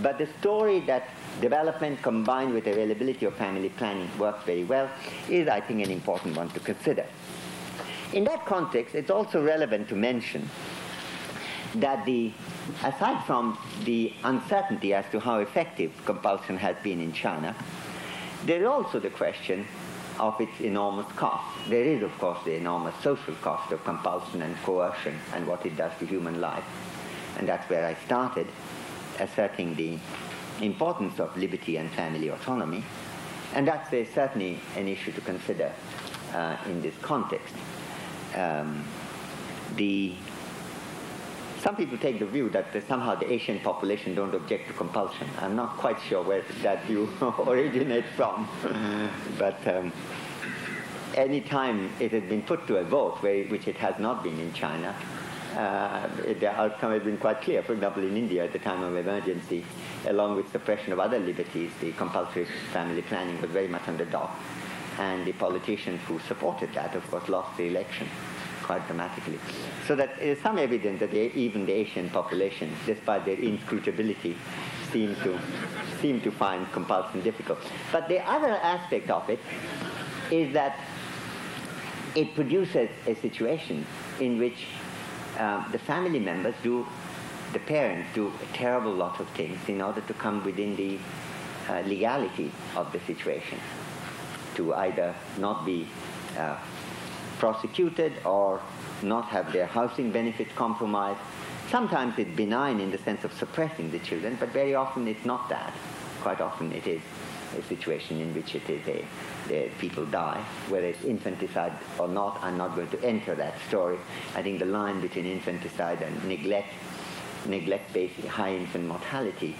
But the story that development combined with availability of family planning works very well is, I think, an important one to consider. In that context, it's also relevant to mention that aside from the uncertainty as to how effective compulsion has been in China, there is also the question of its enormous cost. There is, of course, the enormous social cost of compulsion and coercion and what it does to human life. And that's where I started, asserting the importance of liberty and family autonomy. And that's certainly an issue to consider in this context. Some people take the view that somehow the Asian population don't object to compulsion. I'm not quite sure where that view originates from. But any time it has been put to a vote, which it has not been in China, the outcome has been quite clear. For example, in India at the time of emergency, along with suppression of other liberties, the compulsory family planning was very much on the dock. And the politicians who supported that, of course, lost the election quite dramatically. So that there is some evidence that even the Asian population, despite their inscrutability, seem to find compulsion difficult. But the other aspect of it is that it produces a situation in which the family members the parents do a terrible lot of things in order to come within the legality of the situation, to either not be prosecuted or not have their housing benefits compromised. Sometimes it's benign in the sense of suppressing the children, but very often it's not that. Quite often it is a situation in which it is people die, whether it's infanticide or not. I'm not going to enter that story. I think the line between infanticide and neglect-based high infant mortality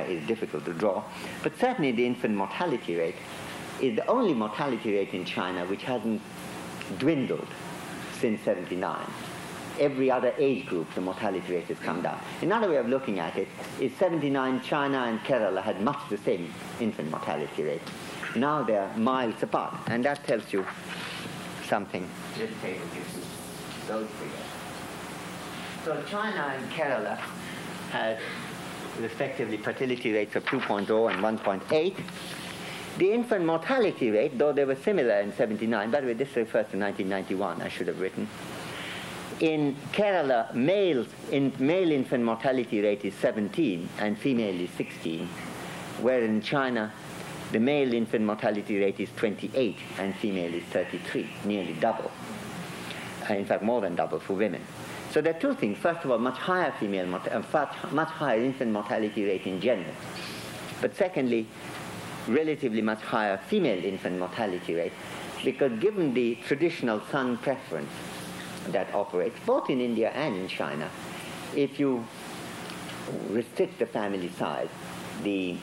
is difficult to draw. But certainly the infant mortality rate is the only mortality rate in China which hasn't dwindled since 79. Every other age group, the mortality rate has come down. Another way of looking at it is 79, China and Kerala had much the same infant mortality rate. Now they're miles apart, and that tells you something. This table gives you those figures. So China and Kerala had respectively fertility rates of 2.0 and 1.8. The infant mortality rate, though they were similar in 79, by the way, this refers to 1991, I should have written. In Kerala, male infant mortality rate is 17 and female is 16, where in China, the male infant mortality rate is 28 and female is 33, nearly double. In fact, more than double for women. So there are two things. First of all, much higher much higher infant mortality rate in general. But secondly, relatively much higher female infant mortality rate, because given the traditional son preference that operates both in India and in China, if you restrict the family size, the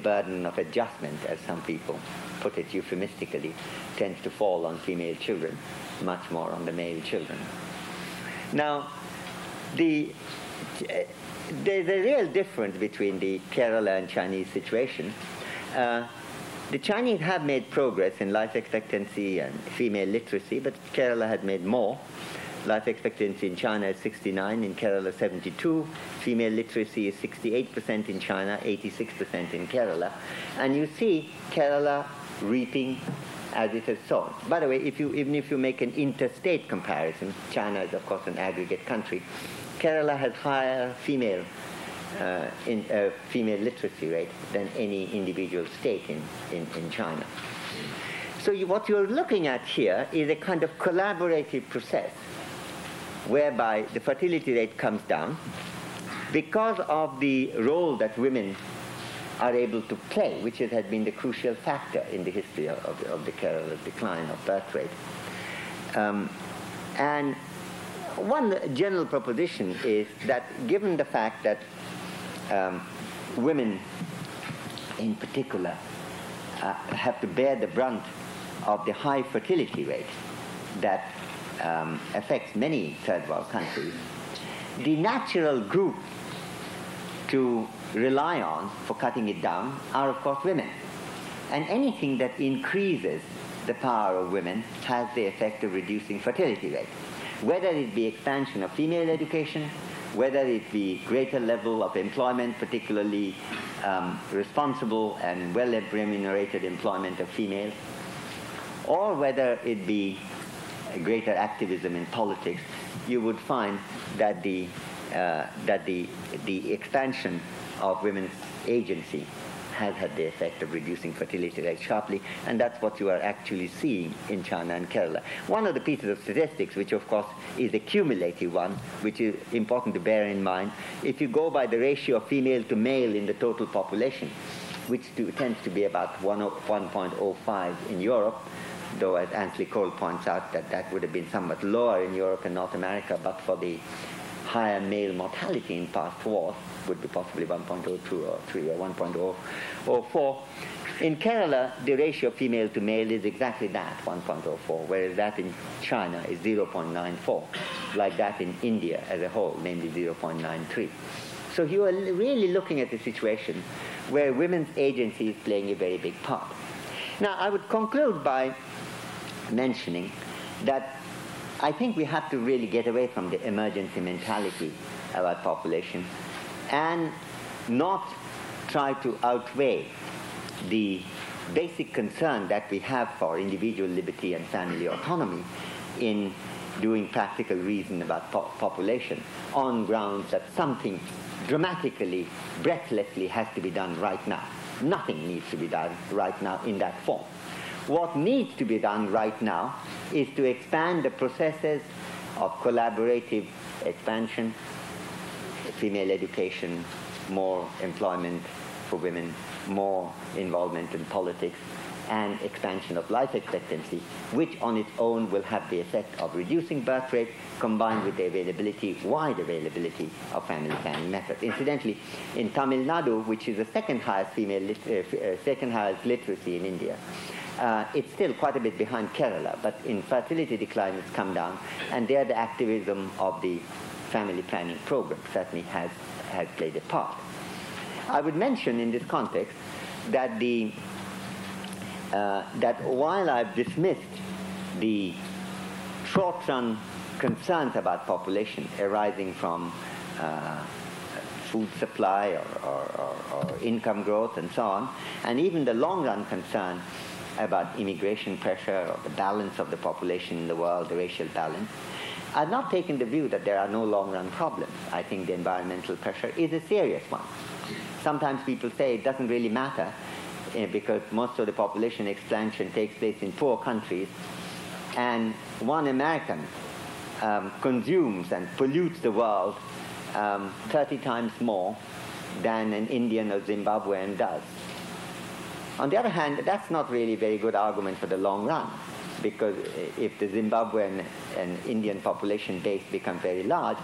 burden of adjustment, as some people put it euphemistically, tends to fall on female children, much more on the male children. Now, there's a real difference between the Kerala and Chinese situation. The Chinese have made progress in life expectancy and female literacy, but Kerala had made more. Life expectancy in China is 69, in Kerala 72. Female literacy is 68% in China, 86% in Kerala. And you see Kerala reaping as it has sown. By the way, even if you make an interstate comparison, China is of course an aggregate country, Kerala has higher female literacy rate than any individual state in China. So what you're looking at here is a kind of collaborative process whereby the fertility rate comes down because of the role that women are able to play, which has been the crucial factor in the history of the Kerala decline of birth rate. And one general proposition is that given the fact that women in particular have to bear the brunt of the high fertility rate that affects many third world countries, the natural group to rely on for cutting it down are of course women. And anything that increases the power of women has the effect of reducing fertility rate. Whether it be expansion of female education, whether it be greater level of employment, particularly responsible and well-remunerated employment of females, or whether it be greater activism in politics, you would find that the expansion of women's agency has had the effect of reducing fertility rate sharply, and that's what you are actually seeing in China and Kerala. One of the pieces of statistics, which of course is a cumulative one, which is important to bear in mind, if you go by the ratio of female to male in the total population, which tends to be about 1.05 in Europe, though as Ansley Cole points out that would have been somewhat lower in Europe and North America, but for the higher male mortality in past wars, would be possibly 1.02 or 3 or 1.04. In Kerala, the ratio female to male is exactly that, 1.04, whereas that in China is 0.94, like that in India as a whole, namely 0.93. So you are really looking at a situation where women's agency is playing a very big part. Now, I would conclude by mentioning that I think we have to really get away from the emergency mentality about population and not try to outweigh the basic concern that we have for individual liberty and family autonomy in doing practical reason about population on grounds that something dramatically, breathlessly has to be done right now. Nothing needs to be done right now in that form. What needs to be done right now is to expand the processes of collaborative expansion, female education, more employment for women, more involvement in politics, and expansion of life expectancy, which on its own will have the effect of reducing birth rate combined with the availability, wide availability of family planning methods. Incidentally, in Tamil Nadu, which is the second highest literacy in India, it's still quite a bit behind Kerala, but in fertility decline it's come down, and there the activism of the family planning program certainly has played a part. I would mention in this context that that while I've dismissed the short-run concerns about population arising from food supply or income growth and so on, and even the long-run concern about immigration pressure or the balance of the population in the world, the racial balance, I've not taken the view that there are no long-run problems. I think the environmental pressure is a serious one. Sometimes people say it doesn't really matter because most of the population expansion takes place in poor countries, and one American consumes and pollutes the world 30 times more than an Indian or Zimbabwean does. On the other hand, that's not really a very good argument for the long run, because if the Zimbabwean and Indian population base become very large,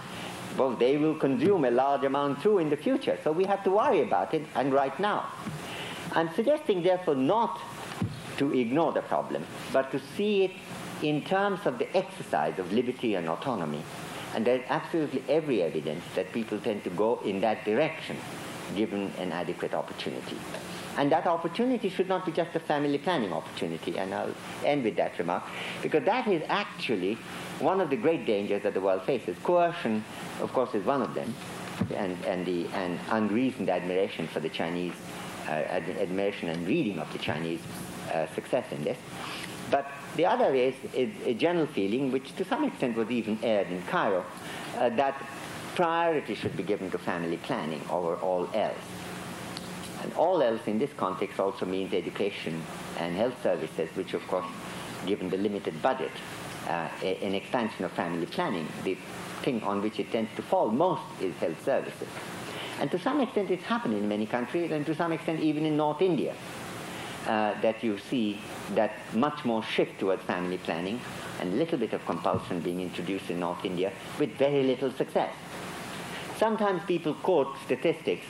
well, they will consume a large amount too in the future. So we have to worry about it, and right now. I'm suggesting, therefore, not to ignore the problem, but to see it in terms of the exercise of liberty and autonomy. And there's absolutely every evidence that people tend to go in that direction, given an adequate opportunity. And that opportunity should not be just a family planning opportunity, and I'll end with that remark, because that is actually one of the great dangers that the world faces. Coercion, of course, is one of them, and unreasoned admiration for the Chinese, admiration and reading of the Chinese success in this. But the other is a general feeling, which to some extent was even aired in Cairo, that priority should be given to family planning over all else. And all else in this context also means education and health services, which of course, given the limited budget, an expansion of family planning, the thing on which it tends to fall most is health services. And to some extent it's happened in many countries, and to some extent even in North India, that you see that much more shift towards family planning and a little bit of compulsion being introduced in North India with very little success. Sometimes people quote statistics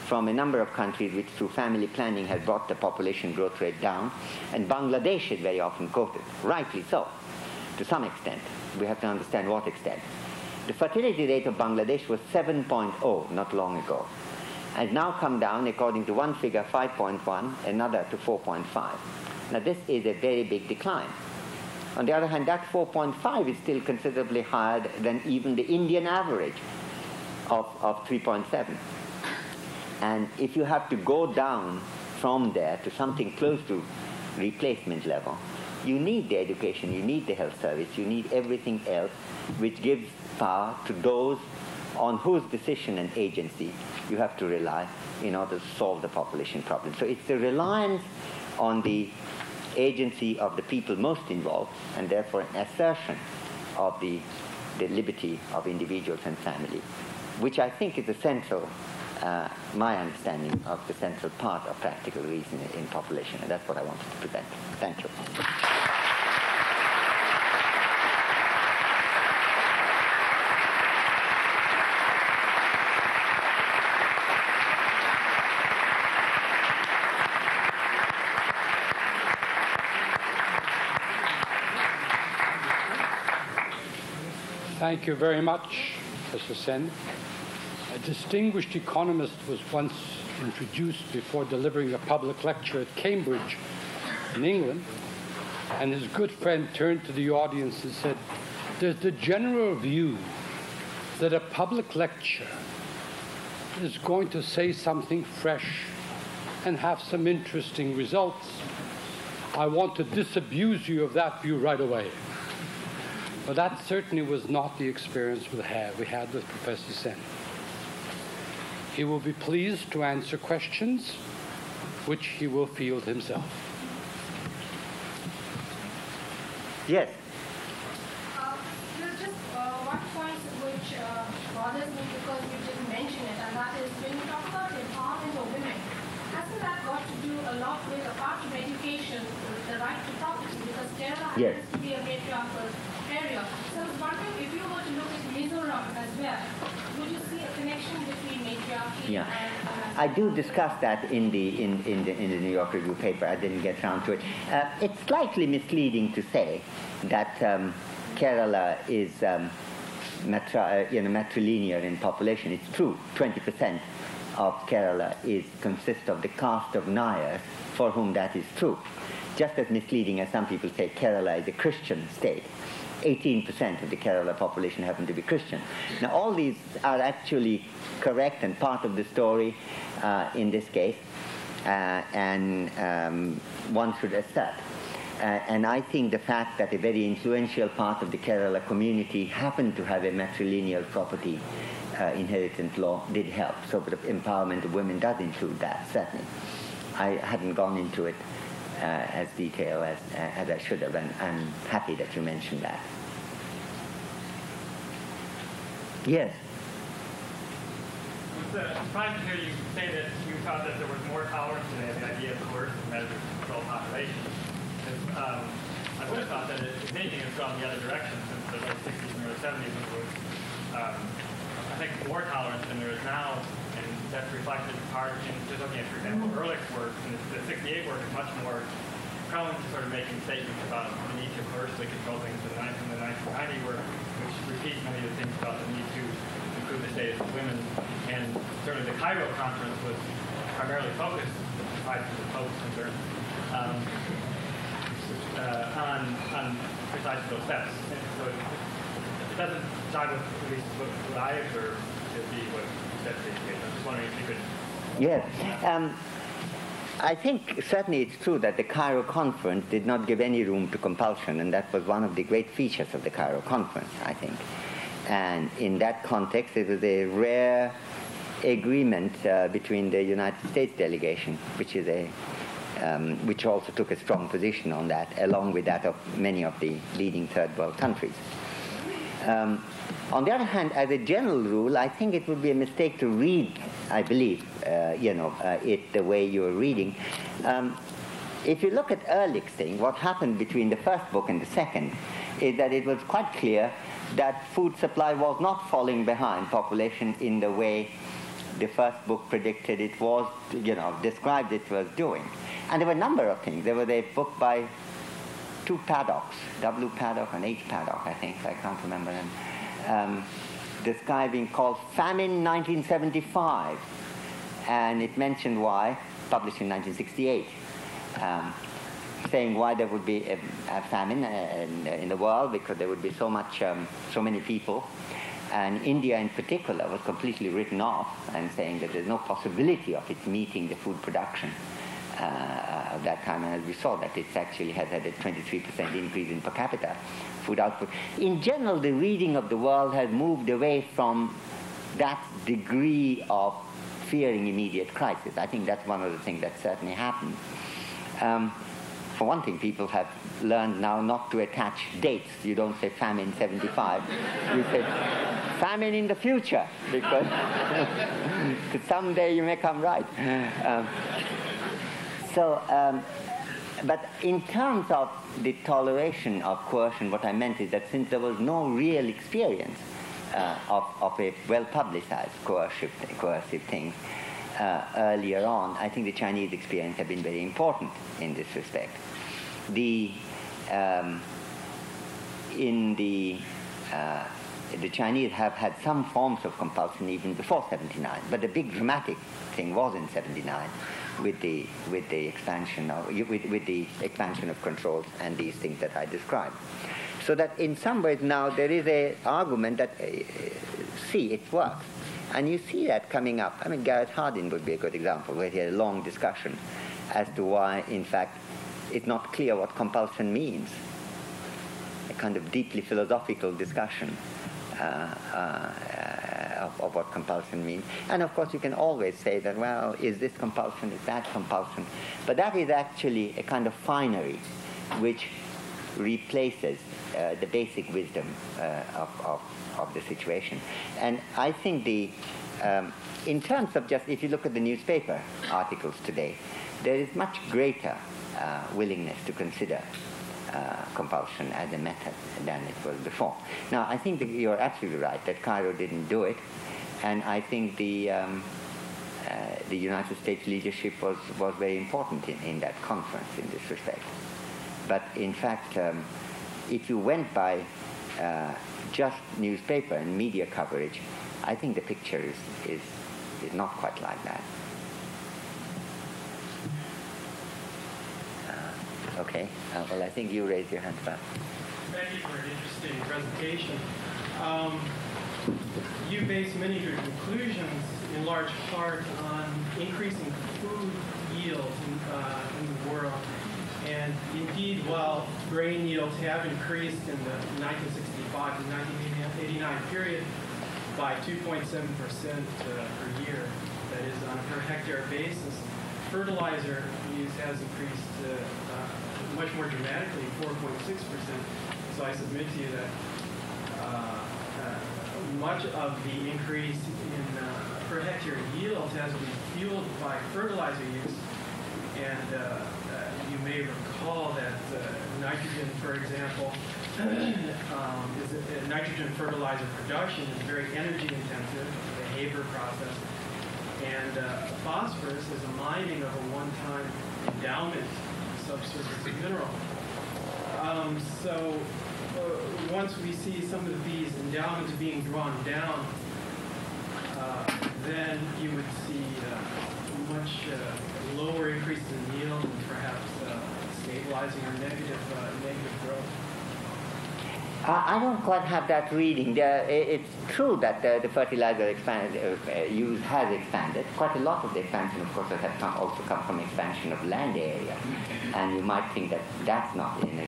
from a number of countries which through family planning has brought the population growth rate down, and Bangladesh is very often quoted, rightly so, to some extent. We have to understand what extent. The fertility rate of Bangladesh was 7.0 not long ago, has now come down, according to one figure, 5.1, another to 4.5. Now this is a very big decline. On the other hand, that 4.5 is still considerably higher than even the Indian average of 3.7. And if you have to go down from there to something close to replacement level, you need the education, you need the health service, you need everything else which gives power to those on whose decision and agency you have to rely in order to solve the population problem. So it's the reliance on the agency of the people most involved, and therefore an assertion of the liberty of individuals and family, which I think is the central, my understanding of the central part of practical reason in population, and that's what I wanted to present. Thank you.
Thank you very much, Professor Sen. A distinguished economist was once introduced before delivering a public lecture at Cambridge in England, and his good friend turned to the audience and said, "There's the general view that a public lecture is going to say something fresh and have some interesting results. I want to disabuse you of that view right away." But that certainly was not the experience we had with Professor Sen. He will be pleased to answer questions which he will field himself.
Yes.
There's just one point which bothers me because you didn't mention it, and that is when you talk about the empowerment of women, hasn't that got to do a lot with, apart from education, the right to property? Because Kerala happens to be a matriarchal area. So I was wondering if you were to look at Mizoram as well, would you see a connection between matriarchy and
I do discuss that in the New York Review paper. I didn't get around to it. It's slightly misleading to say that Kerala is matrilinear in population. It's true. 20% of Kerala consists of the caste of Nayars, for whom that is true. Just as misleading as some people say Kerala is a Christian state. 18% of the Kerala population happen to be Christian. Now, all these are actually correct and part of the story in this case, and one should accept. And I think the fact that a very influential part of the Kerala community happened to have a matrilineal property inheritance law did help. So the empowerment of women does include that, certainly. I hadn't gone into it as detailed as I should have, and I'm happy that you mentioned that. Yes?
I was surprised to hear you say that you thought that there was more tolerance today of the idea of coercive measures to control population. I would have thought that if anything has gone the other direction since the late 60s and early 70s, when there was, I think, more tolerance than there is now, and that's reflected in part in just looking at, for example, Ehrlich's work. And the 68 work is much more prone to sort of making statements about the need to coercively control things than the 1990 work, which repeats many of the things about the need to improve the status of women. And certainly the Cairo conference was primarily focused, aside from the Pope's concern, on precisely those steps. And so it doesn't jive with at least what I observed to be what you said to the education. I'm just wondering if you could...
Yes. I think certainly it's true that the Cairo conference did not give any room to compulsion, and that was one of the great features of the Cairo conference, I think. And in that context, it was a rare agreement between the United States delegation, which also took a strong position on that, along with that of many of the leading third world countries. On the other hand, as a general rule, I think it would be a mistake to read, I believe, it the way you're reading. If you look at Ehrlich's thing, what happened between the first book and the second is that it was quite clear that food supply was not falling behind population in the way the first book predicted it was, described it was doing. And there were a number of things. There was a book by two Paddocks, W. Paddock and H. Paddock, I think, I can't remember them, describing called Famine 1975. And it mentioned why, published in 1968, saying why there would be a famine in the world because there would be so many people. And India in particular was completely written off and saying that there's no possibility of it meeting the food production of that time. And as we saw, that it actually has had a 23% increase in per capita food output. In general, the reading of the world has moved away from that degree of fearing immediate crisis. I think that's one of the things that certainly happened. For one thing, people have learned now not to attach dates. You don't say famine 75. You say famine in the future, because someday you may come right. But in terms of the toleration of coercion, what I meant is that since there was no real experience of a well-publicized coercive thing earlier on, I think the Chinese experience has been very important in this respect. In the the Chinese have had some forms of compulsion even before 79, but the big dramatic thing was in 79 with the expansion of controls and these things that I described. So that in some ways now there is an argument that, see, it works. And you see that coming up. I mean, Garrett Hardin would be a good example, where he had a long discussion as to why, in fact, it's not clear what compulsion means. A kind of deeply philosophical discussion of what compulsion means. And of course, you can always say that, well, is this compulsion, is that compulsion? But that is actually a kind of finery which replaces the basic wisdom of the situation. And I think in terms of just, if you look at the newspaper articles today, there is much greater willingness to consider compulsion as a method than it was before. Now, I think that you're absolutely right that Cairo didn't do it, and I think the United States leadership was very important in that conference in this respect. But in fact, if you went by just newspaper and media coverage, I think the picture is not quite like that. Okay. Well, I think you raised your hand first.
Thank you for an interesting presentation. You base many of your conclusions in large part on increasing food yields in the world. And indeed, while grain yields have increased in the 1965 to 1989 period by 2.7% per year, that is on a per hectare basis, fertilizer use has increased much more dramatically, 4.6%. So I submit to you that much of the increase in per hectare yields has been fueled by fertilizer use. And you may recall that nitrogen, for example, nitrogen fertilizer production is very energy intensive, the Haber process. And phosphorus is a mining of a one-time endowment subsurface mineral. So once we see some of these endowments being drawn down, then you would see much lower increases in yield and perhaps stabilizing or negative growth.
I don't quite have that reading. It's true that the fertilizer use has expanded. Quite a lot of the expansion, of course, has also come from expansion of land area. And you might think that that's not in